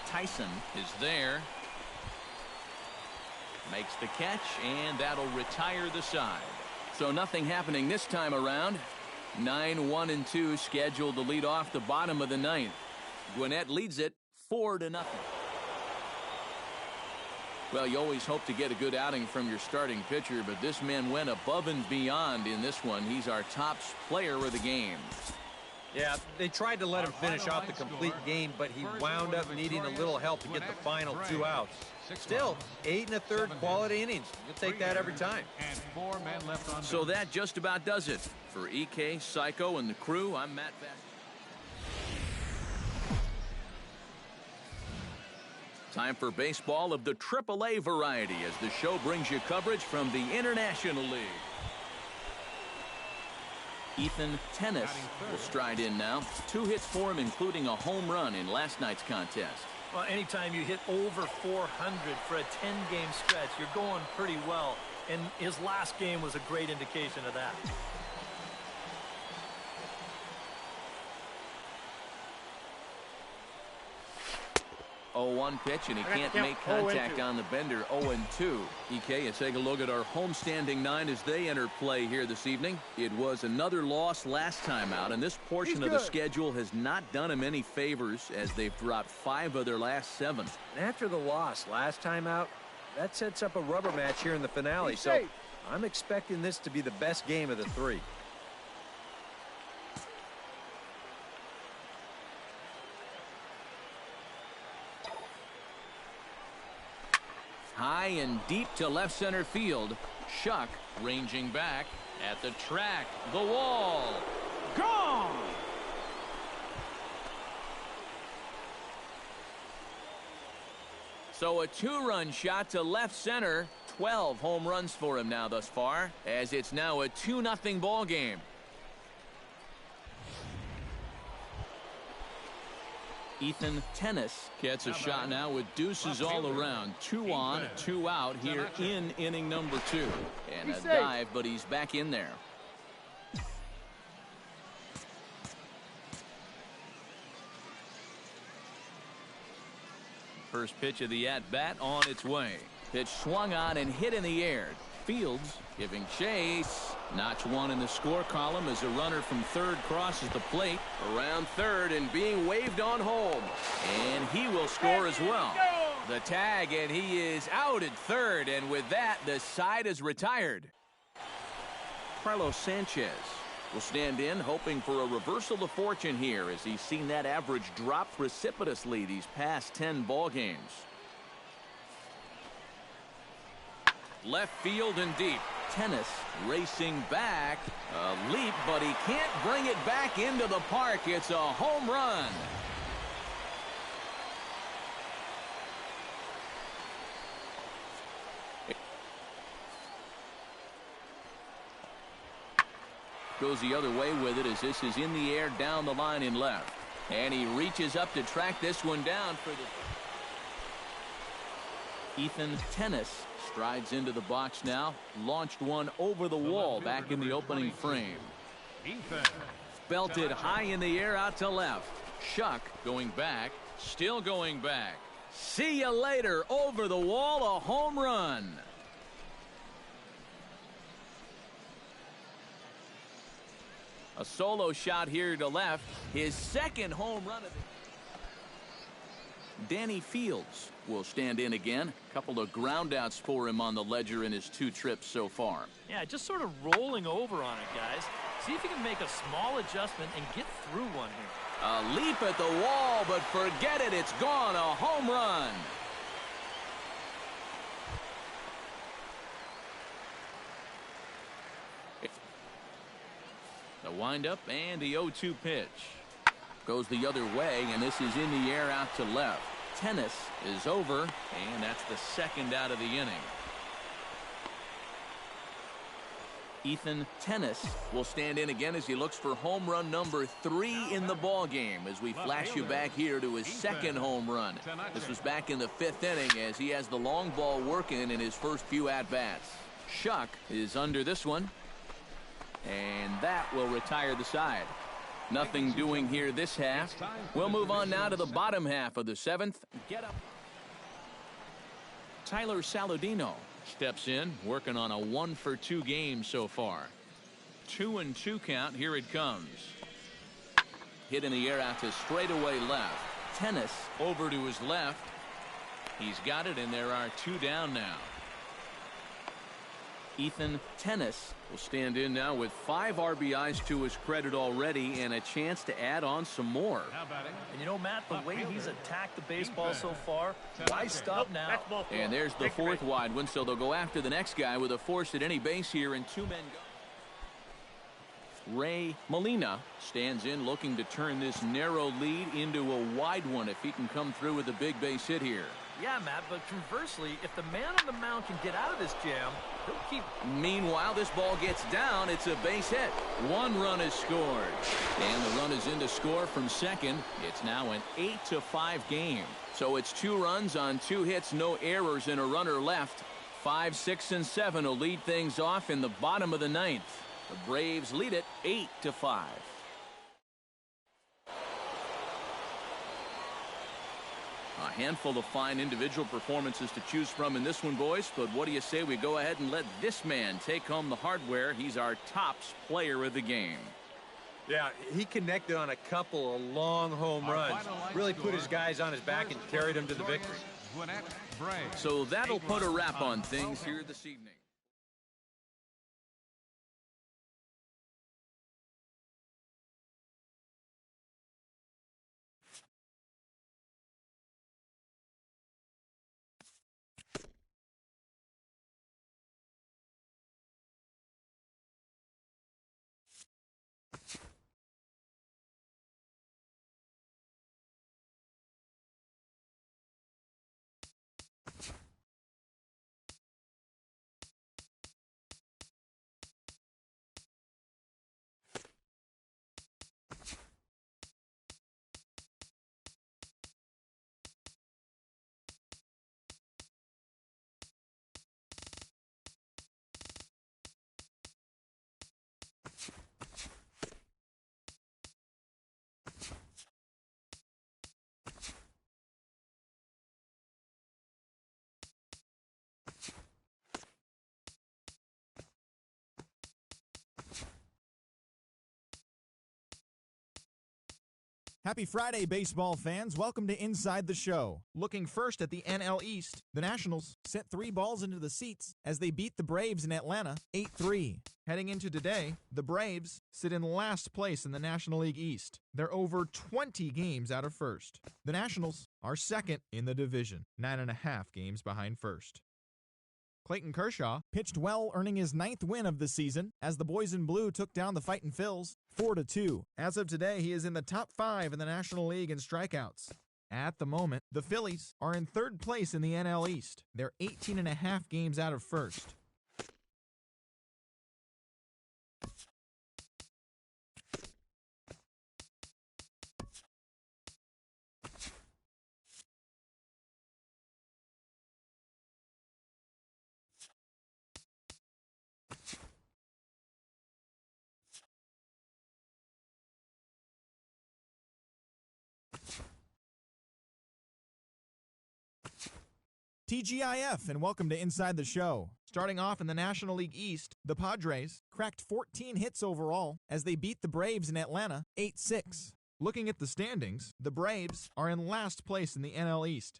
Tyson is there. Makes the catch, and that'll retire the side. So nothing happening this time around. 9-1-2 scheduled to lead off the bottom of the 9th. Gwinnett leads it 4-0. Well, you always hope to get a good outing from your starting pitcher, but this man went above and beyond in this one. He's our top player of the game. Yeah, they tried to let him finish off the complete game, but he wound up needing a little help to get the final 2 outs. Still, 8 1/3 quality innings. You'll take that every time. and 4 men left on. So that just about does it. For EK, Psycho, and the crew, I'm Matt Bass. Time for baseball of the AAA variety as the show brings you coverage from the International League. Ethan Tennis will stride in now. 2 hits for him, including a home run in last night's contest. Well, anytime you hit over 400 for a 10-game stretch, you're going pretty well. And his last game was a great indication of that. Oh, 1 pitch, and he can't make contact on the bender. 0-2. EK, you take a look at our homestanding 9 as they enter play here this evening. It was another loss last time out, and this portion of the schedule has not done him any favors as they've dropped 5 of their last 7. And after the loss last time out, that sets up a rubber match here in the finale. So I'm expecting this to be the best game of the 3. High and deep to left center field. Shuck ranging back at the track. The wall. Gone! So a 2-run shot to left center. 12 home runs for him now thus far, as it's now a 2-0 ball game. Ethan Tennis gets a shot now with deuces all around. 2 on, 2 out here in inning number 2. And a dive, but he's back in there. First pitch of the at-bat on its way. Pitch swung on and hit in the air. Fields giving chase. Notch one in the score column as a runner from third crosses the plate. Around third and being waved on home. And he will score as well. The tag, and he is out at third. And with that, the side is retired. Carlos Sanchez will stand in, hoping for a reversal of fortune here as he's seen that average drop precipitously these past 10 ball games. Left field and deep. Tennis racing back. A leap, but he can't bring it back into the park. It's a home run. Goes the other way with it as this is in the air down the line in left. And he reaches up to track this one down for the... Ethan Tennis strides into the box now. Launched one over the wall back in the opening frame. Belted high in the air out to left. Shuck going back. Still going back. See you later. Over the wall, a home run. A solo shot here to left. His second home run of the... Danny Fields will stand in again. A couple of groundouts for him on the ledger in his 2 trips so far. Yeah, just sort of rolling over on it, guys. See if you can make a small adjustment and get through one here. A leap at the wall, but forget it. It's gone. A home run. The windup and the 0-2 pitch. Goes the other way, and this is in the air out to left. Tennis is over, and that's the second out of the inning. Ethan Tennis will stand in again as he looks for home run number 3 in the ball game as we flash you back here to his second home run. This was back in the 5th inning as he has the long ball working in his first few at-bats. Shuck is under this one. And that will retire the side. Nothing doing here this half. We'll move on now to the bottom half of the 7th. Get up. Tyler Saladino steps in, working on a 1-for-2 game so far. 2-2 count. Here it comes. Hit in the air out to straightaway left. Tennis over to his left. He's got it, and there are 2 down now. Ethan Tennis will stand in now with 5 RBIs to his credit already and a chance to add on some more. And you know, Matt, the way he's attacked the baseball so far, why stop now? And there's the 4th wide one, so they'll go after the next guy with a force at any base here, and 2 men go. Ray Molina stands in looking to turn this narrow lead into a wide one if he can come through with a big base hit here. Yeah, Matt, but conversely, if the man on the mound can get out of this jam, he'll keep... Meanwhile, this ball gets down. It's a base hit. 1 run is scored. And the run is in to score from second. It's now an 8-5 game. So it's 2 runs on 2 hits, no errors, and a runner left. 5, 6, and 7 will lead things off in the bottom of the 9th. The Braves lead it 8-5. A handful of fine individual performances to choose from in this one, boys. But what do you say we go ahead and let this man take home the hardware? He's our tops player of the game. Yeah, he connected on a couple of long home runs. Really put his guys on his back and carried them to the victory. So that'll put a wrap on things here this evening. Happy Friday, baseball fans. Welcome to Inside the Show. Looking first at the NL East, the Nationals sent 3 balls into the seats as they beat the Braves in Atlanta 8-3. Heading into today, the Braves sit in last place in the National League East. They're over 20 games out of first. The Nationals are second in the division, 9.5 games behind first. Clayton Kershaw pitched well, earning his 9th win of the season as the Boys in Blue took down the Fightin' Phils 4-2. As of today, he is in the top 5 in the National League in strikeouts. At the moment, the Phillies are in 3rd place in the NL East. They're 18.5 games out of first. TGIF, and welcome to Inside the Show. Starting off in the National League East, the Padres cracked 14 hits overall as they beat the Braves in Atlanta 8-6. Looking at the standings, the Braves are in last place in the NL East.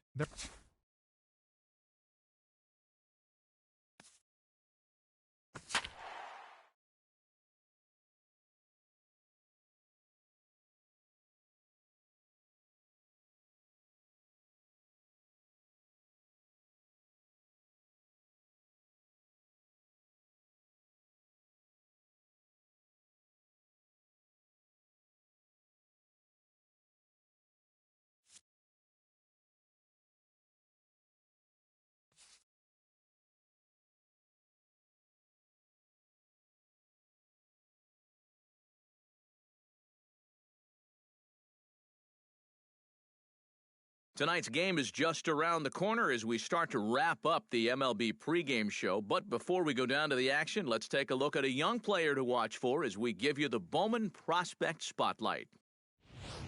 Tonight's game is just around the corner as we start to wrap up the MLB pregame show. But before we go down to the action, let's take a look at a young player to watch for as we give you the Bowman Prospect Spotlight.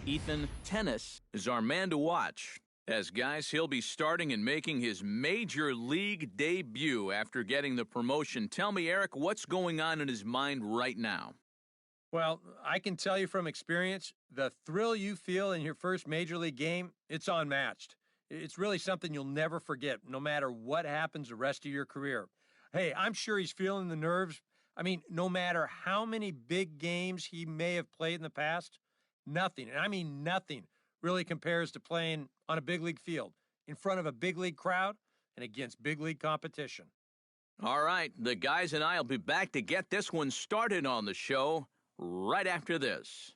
Ethan Tennis is our man to watch. As guys, he'll be starting and making his major league debut after getting the promotion. Tell me, Eric, what's going on in his mind right now? Well, I can tell you from experience, the thrill you feel in your first major league game, it's unmatched. It's really something you'll never forget, no matter what happens the rest of your career. Hey, I'm sure he's feeling the nerves. I mean, no matter how many big games he may have played in the past, nothing, and I mean nothing, really compares to playing on a big league field, in front of a big league crowd, and against big league competition. All right, the guys and I will be back to get this one started on the show right after this.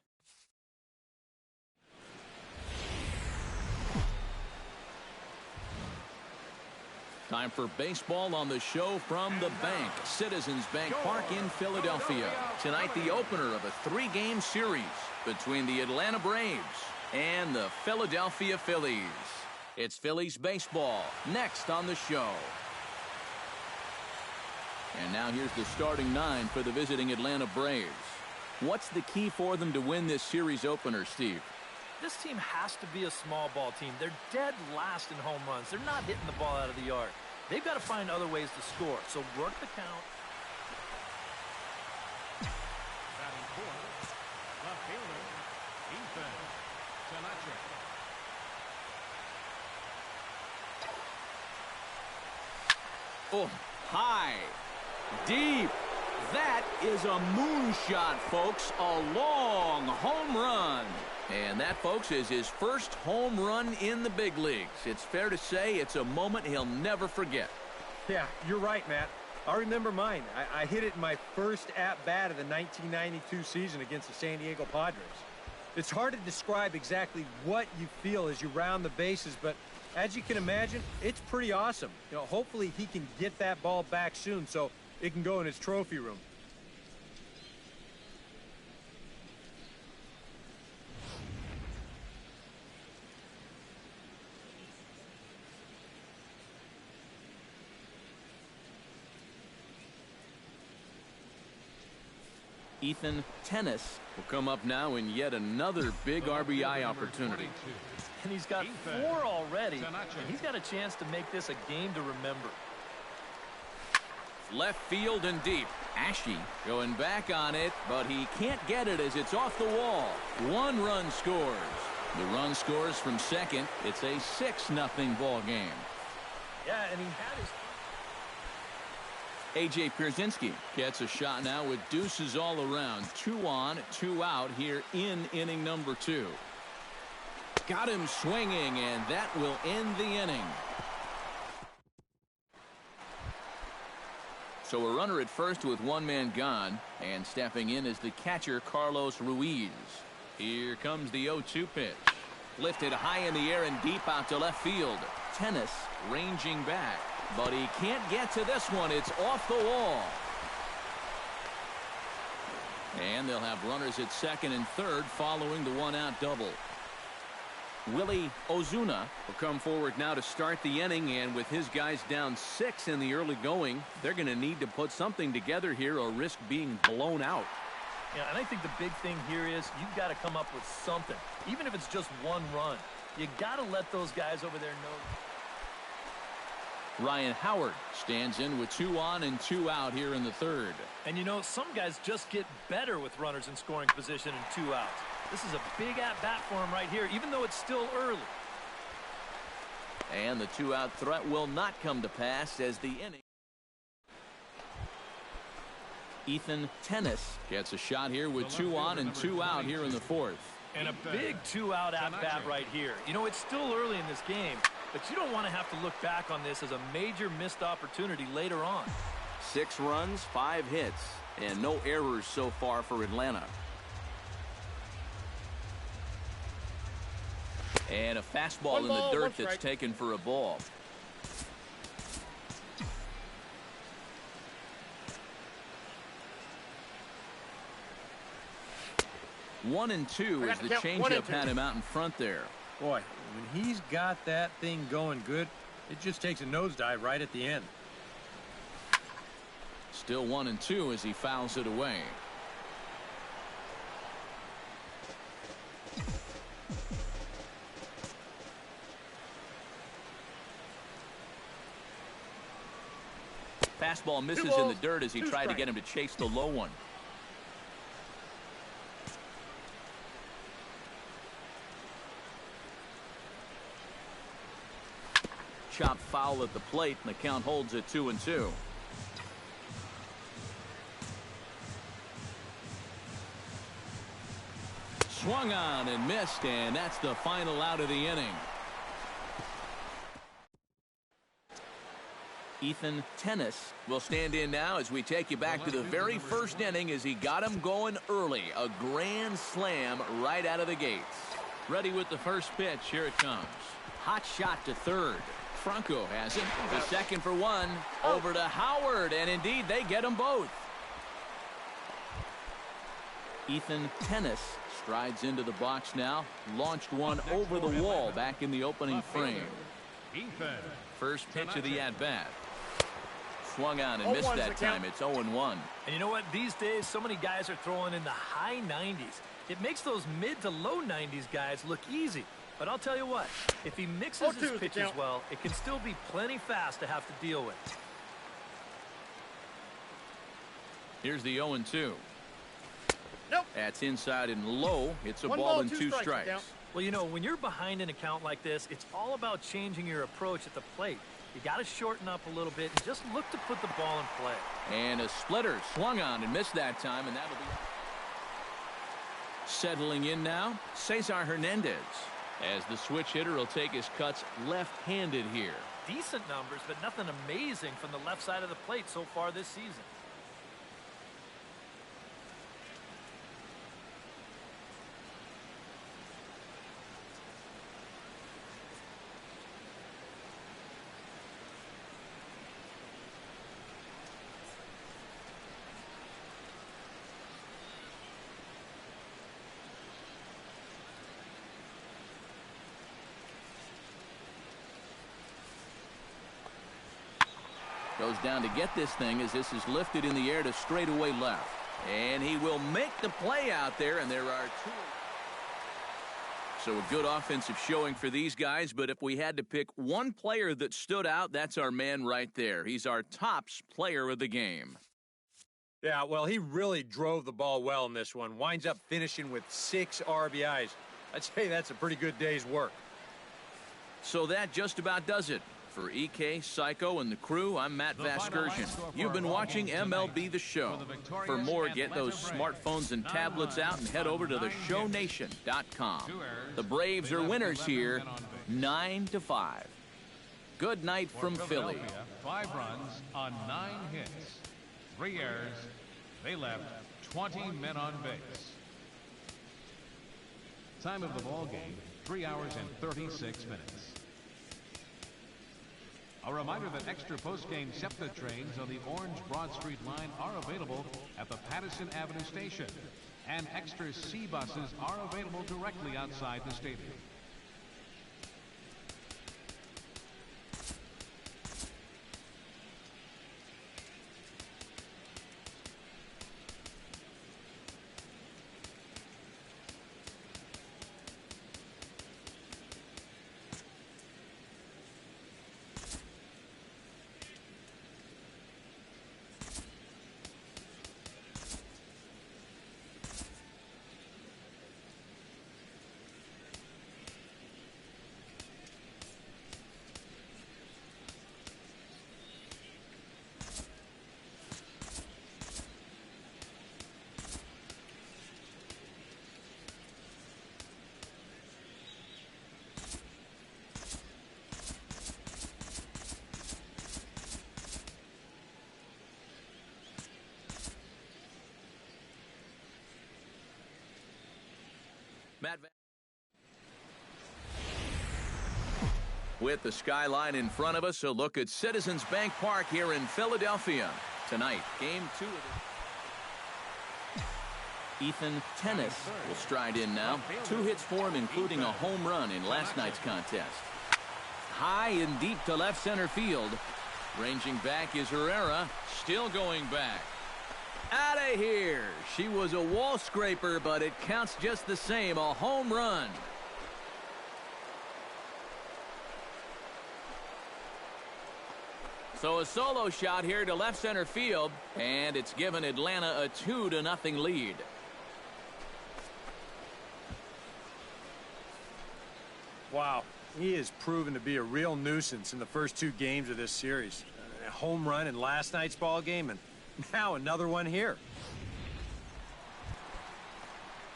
Time for baseball on the show from the bank, Citizens Bank Park in Philadelphia. Tonight, the opener of a 3-game series between the Atlanta Braves and the Philadelphia Phillies. It's Phillies baseball next on the show. And now here's the starting 9 for the visiting Atlanta Braves. What's the key for them to win this series opener, Steve? This team has to be a small ball team. They're dead last in home runs. They're not hitting the ball out of the yard. They've got to find other ways to score. So work the count. Batting fourth, left fielder, Ethan Sinatra. Oh, high, deep. That is a moonshot, folks. A long home run. And that, folks, is his first home run in the big leagues. It's fair to say it's a moment he'll never forget. Yeah, you're right, Matt. I remember mine. I hit it in my first at-bat of the 1992 season against the San Diego Padres. It's hard to describe exactly what you feel as you round the bases, but as you can imagine, it's pretty awesome. You know, hopefully he can get that ball back soon so it can go in his trophy room. Ethan Tennis will come up now in yet another big RBI opportunity. And he's got 4 already, and he's got a chance to make this a game to remember. Left field and deep. Ashe going back on it, but he can't get it as it's off the wall. 1 run scores. The run scores from second. It's a 6-0 ball game. Yeah, and he had his... A.J. Pierzynski gets a shot now with deuces all around. 2 on, 2 out here in inning number 2. Got him swinging, and that will end the inning. So a runner at first with 1 man gone, and stepping in is the catcher Carlos Ruiz. Here comes the 0-2 pitch. Lifted high in the air and deep out to left field. Tennis ranging back. But he can't get to this one. It's off the wall. And they'll have runners at second and third following the 1-out double. Willie Ozuna will come forward now to start the inning, and with his guys down 6 in the early going, they're going to need to put something together here or risk being blown out. Yeah, and I think the big thing here is you've got to come up with something, even if it's just 1 run. You got to let those guys over there know. Ryan Howard stands in with 2 on and 2 out here in the third. And you know, some guys just get better with runners in scoring position and 2 outs. This is a big at-bat for him right here, even though it's still early. And the 2-out threat will not come to pass as the inning. Ethan Tennis gets a shot here with 2 on and 2 out here in the fourth. And a big 2-out at-bat right here. You know, it's still early in this game, but you don't want to have to look back on this as a major missed opportunity later on. 6 runs, 5 hits, and no errors so far for Atlanta. And a fastball in the dirt that's taken for a ball. One and 2 as the changeup had him out in front there. Boy, when he's got that thing going good, it just takes a nosedive right at the end. Still 1 and 2 as he fouls it away. Fastball misses in the dirt as he tried to get him to chase the low one. Chop foul at the plate, and the count holds at 2 and 2. Swung on and missed, and that's the final out of the inning. Ethan Tennis will stand in now as we take you back to the very first inning as he got him going early. A grand slam right out of the gates. Ready with the first pitch. Here it comes. Hot shot to third. Franco has it. The second for 1. Over to Howard, and indeed they get them both. Ethan Tennis strides into the box now. Launched one over the wall back in the opening frame. First pitch of the at-bat. Swung on and missed that time. It's 0-1. And you know what? These days, so many guys are throwing in the high 90s. It makes those mid to low 90s guys look easy. But I'll tell you what, if he mixes his pitches well, it can still be plenty fast to have to deal with. Here's the 0-2. Nope. That's inside and low. It's a ball and 2 strikes. Well, you know, when you're behind an account like this, it's all about changing your approach at the plate. You got to shorten up a little bit and just look to put the ball in play. And a splitter swung on and missed that time, and that'll be... Settling in now, Cesar Hernandez. As the switch hitter will take his cuts left-handed here. Decent numbers, but nothing amazing from the left side of the plate so far this season. Goes down to get this thing as this is lifted in the air to straightaway left. And he will make the play out there, and there are 2. So a good offensive showing for these guys, but if we had to pick one player that stood out, that's our man right there. He's our tops player of the game. Yeah, well, he really drove the ball well in this one. Winds up finishing with 6 RBIs. I'd say that's a pretty good day's work. So that just about does it. For EK, Psycho, and the crew, I'm Matt Vasgersian. You've been watching MLB The Show. For more, get those smartphones and tablets out and head over to theshownation.com. The Braves are winners here, 9-5. Good night from Philly. 5 runs on 9 hits. 3 errors. They left 20 men on base. Time of the ball game, 3 hours and 36 minutes. A reminder that extra post-game SEPTA trains on the Orange Broad Street line are available at the Patterson Avenue station, and extra C buses are available directly outside the stadium. With the skyline in front of us, a look at Citizens Bank Park here in Philadelphia. Tonight, Game 2 of the... Ethan Tennis will stride in now. 2 hits for him, including a home run in last night's contest. High and deep to left center field. Ranging back is Herrera, still going back. Out of here. She was a wall scraper, but it counts just the same. A home run. So a solo shot here to left center field, and it's given Atlanta a 2-0 lead. Wow, he has proven to be a real nuisance in the first 2 games of this series. A home run in last night's ball game, and now another one here.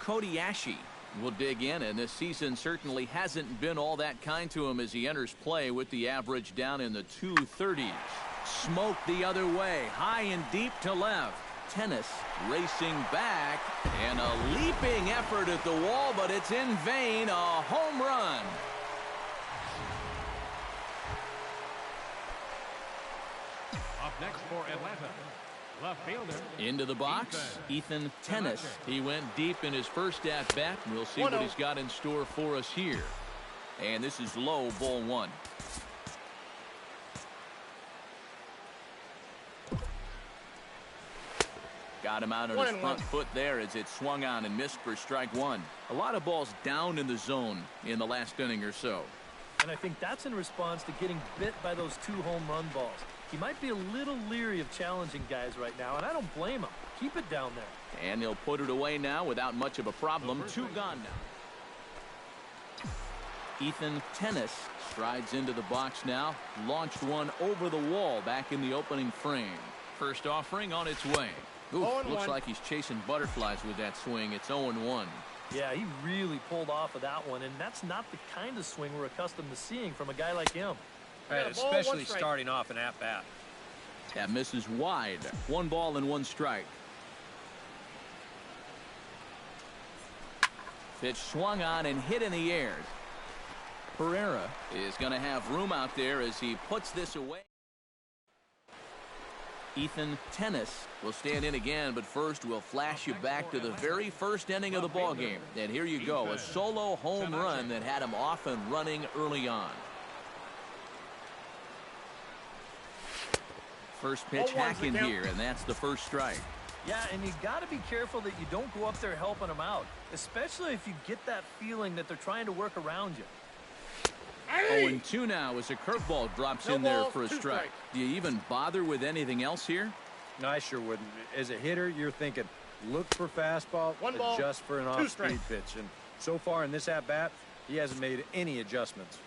Cody Ashe will dig in, and this season certainly hasn't been all that kind to him as he enters play with the average down in the 230s. Smoke the other way, high and deep to left. Tennis racing back, and a leaping effort at the wall, but it's in vain. A home run. Up next for Atlanta, left fielder into the box, Ethan Tennis. He went deep in his first at-bat. We'll see what he's got in store for us here. And this is low, ball 1. Got him out on his front foot there as it swung on and missed for strike 1. A lot of balls down in the zone in the last inning or so. And I think that's in response to getting bit by those 2 home run balls. He might be a little leery of challenging guys right now, and I don't blame him. Keep it down there. And he'll put it away now without much of a problem. 2 gone now. Ethan Tennis strides into the box now. Launched one over the wall back in the opening frame. First offering on its way. Oof, looks like he's chasing butterflies with that swing. It's 0-1. Yeah, he really pulled off of that one, and that's not the kind of swing we're accustomed to seeing from a guy like him. Right, especially starting off an at-bat. That misses wide. 1 ball and 1 strike. Pitch swung on and hit in the air. Herrera is going to have room out there as he puts this away. Ethan Tennis will stand in again, but first we'll flash you back to the very first inning of the ball game. And here you go, a solo home run that had him off and running early on. First pitch hack in here, and that's the first strike. Yeah, and you got to be careful that you don't go up there helping them out, especially if you get that feeling that they're trying to work around you. 0-2 now as a curveball drops in there for a strike. Do you even bother with anything else here? No, I sure wouldn't. As a hitter, you're thinking, look for fastball, adjust for an off-speed pitch. And So far in this at-bat, he hasn't made any adjustments.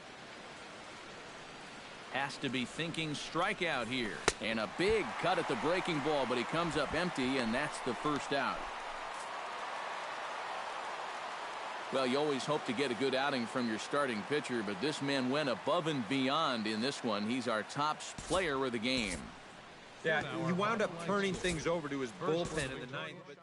Has to be thinking strikeout here. And a big cut at the breaking ball, but he comes up empty, and that's the first out. Well, you always hope to get a good outing from your starting pitcher, but this man went above and beyond in this one. He's our top player of the game. Yeah, he wound up turning things over to his bullpen in the ninth, but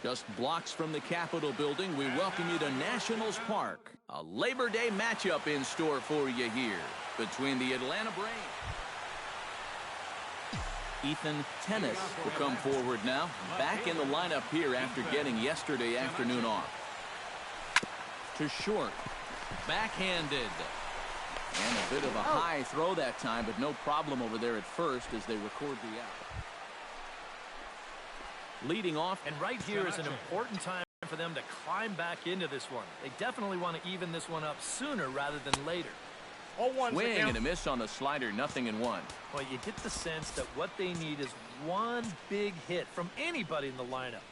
just blocks from the Capitol building, we welcome you to Nationals Park. A Labor Day matchup in store for you here between the Atlanta Braves. Ethan Tennis will come forward now, back in the lineup here after getting yesterday afternoon off. To short, backhanded, and a bit of a high throw that time, but no problem over there at first as they record the out. Leading off, and right here is an important time for them to climb back into this one. They definitely want to even this one up sooner rather than later. Swing and a miss on the slider, 0-1. Well, you get the sense that what they need is one big hit from anybody in the lineup.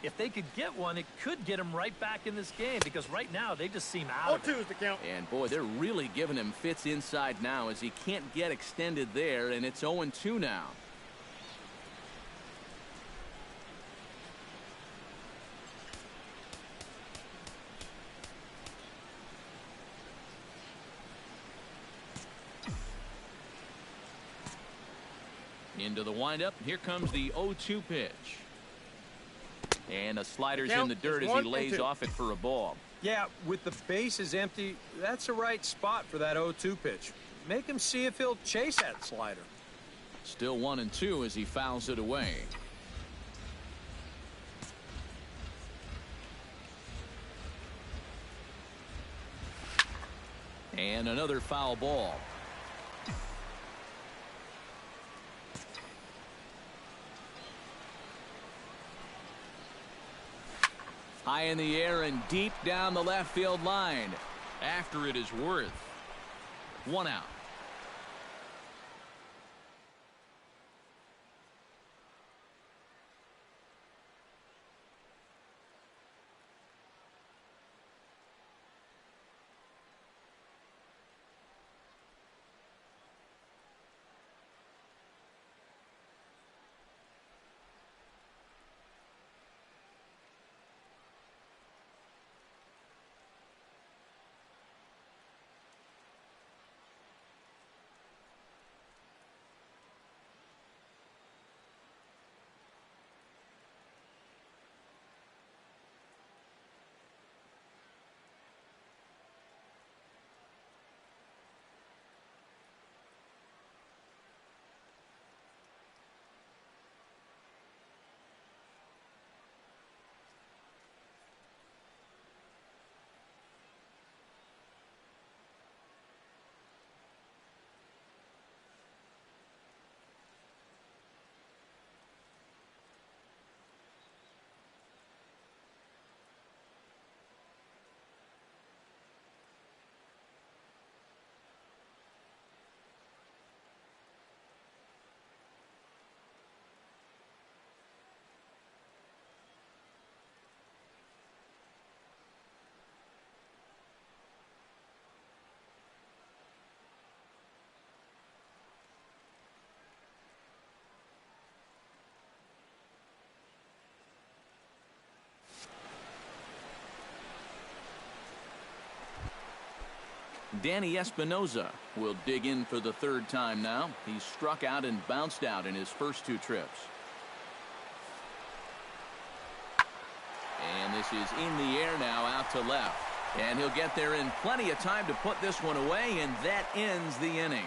If they could get one, it could get them right back in this game, because right now they just seem out of it. 0-2 is the count. And boy, they're really giving him fits inside now as he can't get extended there, and it's 0-2 now. Into the windup. Here comes the 0-2 pitch. And a slider's in the dirt as he lays off it for a ball. Yeah, with the bases empty, that's the right spot for that 0-2 pitch. Make him see if he'll chase that slider. Still 1-2 as he fouls it away. And another foul ball. High in the air and deep down the left field line. After it is Worth. 1 out. Danny Espinoza will dig in for the 3rd time now. He's struck out and bounced out in his first 2 trips. And this is in the air now out to left. And he'll get there in plenty of time to put this one away, and that ends the inning.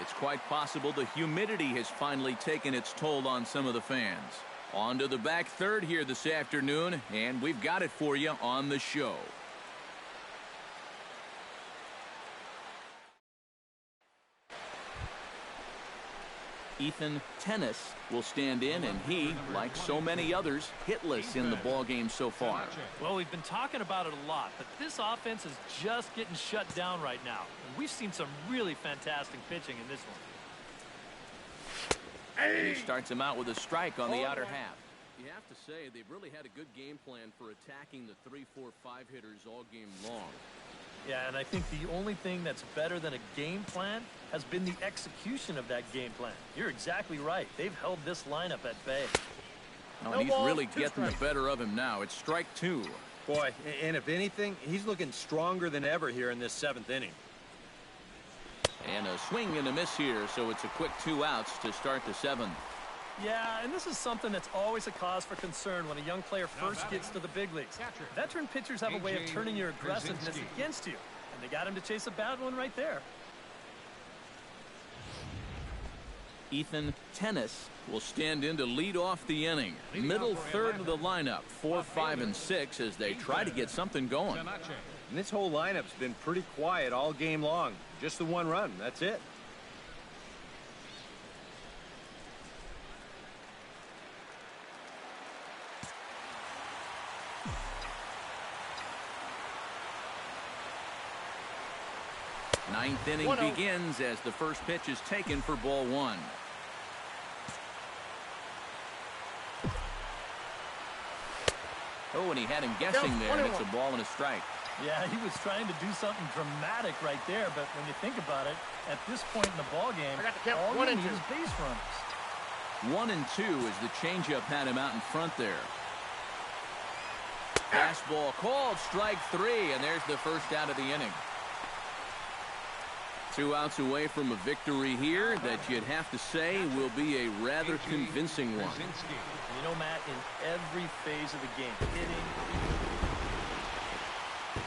It's quite possible the humidity has finally taken its toll on some of the fans. On to the back third here this afternoon, and we've got it for you on the show. Ethan Tennis will stand in, and he, like so many others, hitless in the ballgame so far. Well, we've been talking about it a lot, but this offense is just getting shut down right now. And we've seen some really fantastic pitching in this one. And he starts him out with a strike on the outer half. You have to say they've really had a good game plan for attacking the 3, 4, 5 hitters all game long. Yeah, and I think the only thing that's better than a game plan has been the execution of that game plan. You're exactly right. They've held this lineup at bay. Oh, and he's really getting the better of him now. It's strike 2. Boy, and if anything, he's looking stronger than ever here in this 7th inning. And a swing and a miss here, so it's a quick 2 outs to start the 7th. Yeah, and this is something that's always a cause for concern when a young player first gets to the big leagues. Veteran pitchers have a way of turning your aggressiveness against you, and they got him to chase a bad one right there. Ethan Tennis will stand in to lead off the inning. Middle third of the lineup, 4, 5, and 6 as they try to get something going. And this whole lineup's been pretty quiet all game long. Just the 1 run, that's it. Ninth inning begins as the first pitch is taken for ball 1. Oh, and he had him guessing there, and it's a ball and a strike. Yeah, he was trying to do something dramatic right there, but when you think about it, at this point in the ball game, all you need is base runners. 1 and 2 as the changeup had him out in front there. Fastball called, strike 3, and there's the first out of the inning. 2 outs away from a victory here that you'd have to say will be a rather convincing one. You know, Matt, in every phase of the game, hitting.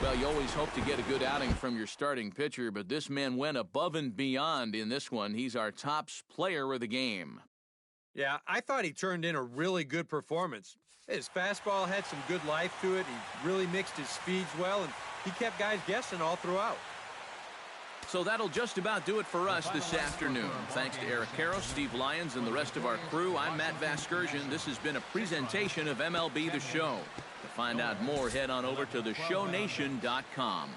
Well, you always hope to get a good outing from your starting pitcher, but this man went above and beyond in this one. He's our top player of the game. Yeah, I thought he turned in a really good performance. His fastball had some good life to it. He really mixed his speeds well, and he kept guys guessing all throughout. So that'll just about do it for us this afternoon. Thanks to Eric Karros, Steve Lyons, and the rest of our crew. I'm Matt Vasgersian. This has been a presentation of MLB The Show. To find out more, head on over to theshownation.com.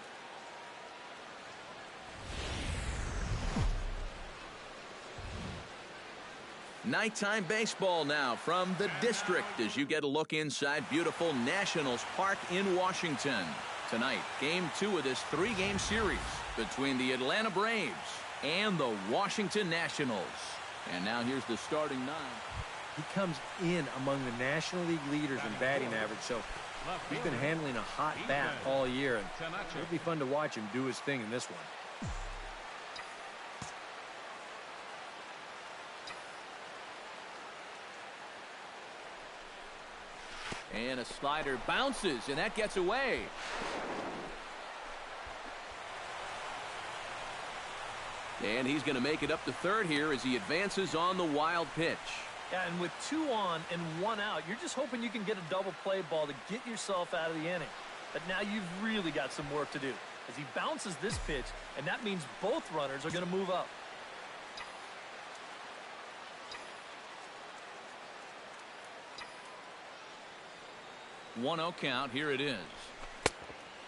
Nighttime baseball now from the District as you get a look inside beautiful Nationals Park in Washington. Tonight, Game 2 of this 3-game series between the Atlanta Braves and the Washington Nationals. And now here's the starting 9. He comes in among the National League leaders in batting average, so he's been handling a hot bat all year, and it'll be fun to watch him do his thing in this one. And a slider bounces, and that gets away. And he's going to make it up to third here as he advances on the wild pitch. Yeah, and with 2 on and 1 out, you're just hoping you can get a double play ball to get yourself out of the inning. But now you've really got some work to do as he bounces this pitch, and that means both runners are going to move up. One-0 count. Here it is.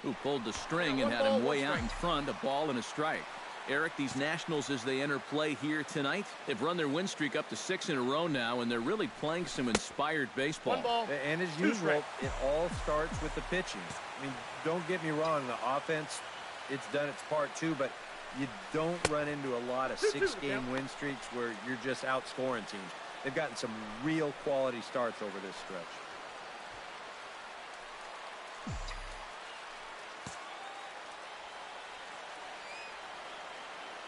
Who pulled the string and had him way out in front. A ball and a strike. Eric, these Nationals, as they enter play here tonight, they've run their win streak up to 6 in a row now, and they're really playing some inspired baseball. And as usual, it all starts with the pitching. I mean, don't get me wrong, the offense, it's done its part too, but you don't run into a lot of 6-game win streaks where you're just outscoring teams. They've gotten some real quality starts over this stretch.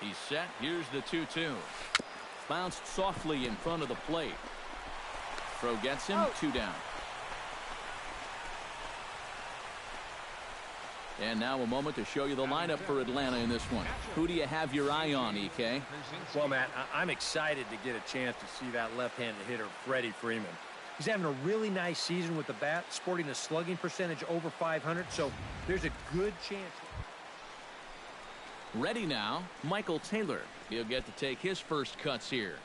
He's set. Here's the 2-2. Bounced softly in front of the plate. Throw gets him. 2 down. And now a moment to show you the lineup for Atlanta in this one. Who do you have your eye on, EK? Well, Matt, I'm excited to get a chance to see that left-handed hitter, Freddie Freeman. He's having a really nice season with the bat, sporting a slugging percentage over 500, so there's a good chance. Ready now, Michael Taylor. He'll get to take his first cuts here.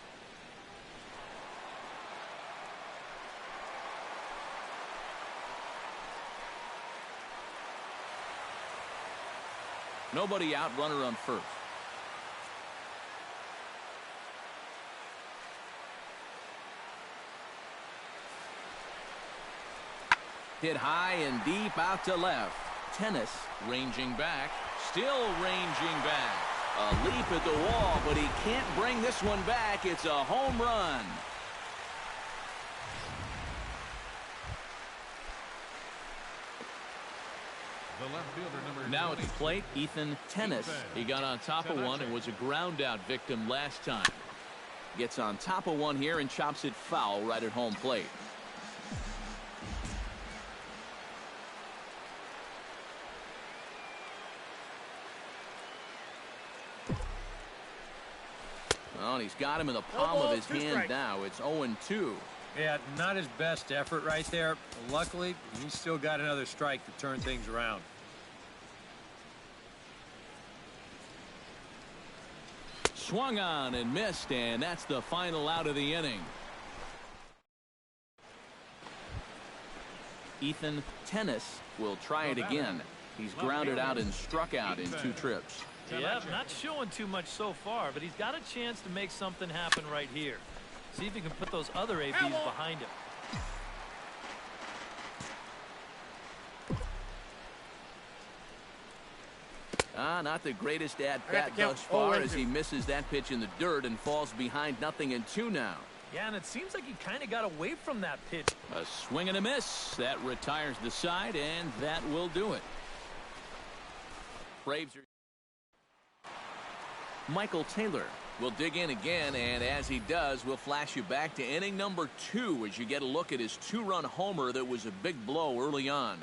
Nobody out, runner on first. Hit high and deep out to left. Tennis ranging back. Still ranging back. A leap at the wall, but he can't bring this one back. It's a home run. Now at the plate, Ethan Tennis. He got on top of one and was a ground out victim last time. Gets on top of one here and chops it foul right at home plate. Oh, and he's got him in the palm of his hand now. It's 0-2. Yeah, not his best effort right there. Luckily, he's still got another strike to turn things around. Swung on and missed, and that's the final out of the inning. Ethan Tennis will try it again. He's grounded out and struck out in 2 trips. Yeah, not showing too much so far, but he's got a chance to make something happen right here. See if he can put those other ABs behind him. Not the greatest at-bat thus far as he misses that pitch in the dirt and falls behind 0-2 now. Yeah, and it seems like he kind of got away from that pitch. A swing and a miss. That retires the side, and that will do it. Braves are... Michael Taylor will dig in again, and as he does, we'll flash you back to inning number 2 as you get a look at his 2-run homer that was a big blow early on.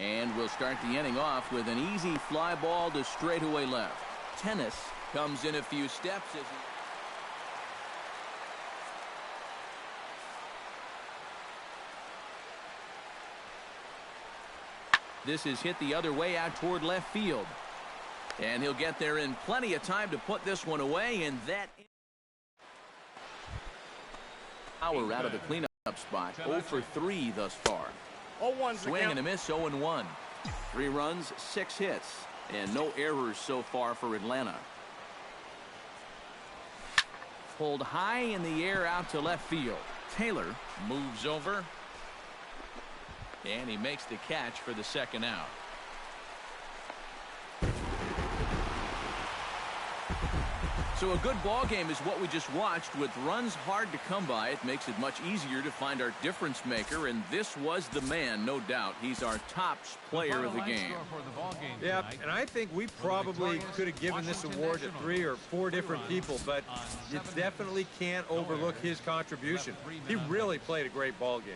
And we'll start the inning off with an easy fly ball to straightaway left. Tennis comes in a few steps as he... This is hit the other way out toward left field. And he'll get there in plenty of time to put this one away, and that... Power out of the cleanup spot. 0 for 3 thus far. 0-1's Swing and a miss, 0-1. 3 runs, 6 hits, and no errors so far for Atlanta. Pulled high in the air out to left field. Taylor moves over. And he makes the catch for the second out. So a good ball game is what we just watched. With runs hard to come by, it makes it much easier to find our difference maker, and this was the man, no doubt. He's our top player of the game. Yeah, and I think we probably could have given this award to 3 or 4 different people, but you definitely can't overlook his contribution. He really played a great ball game.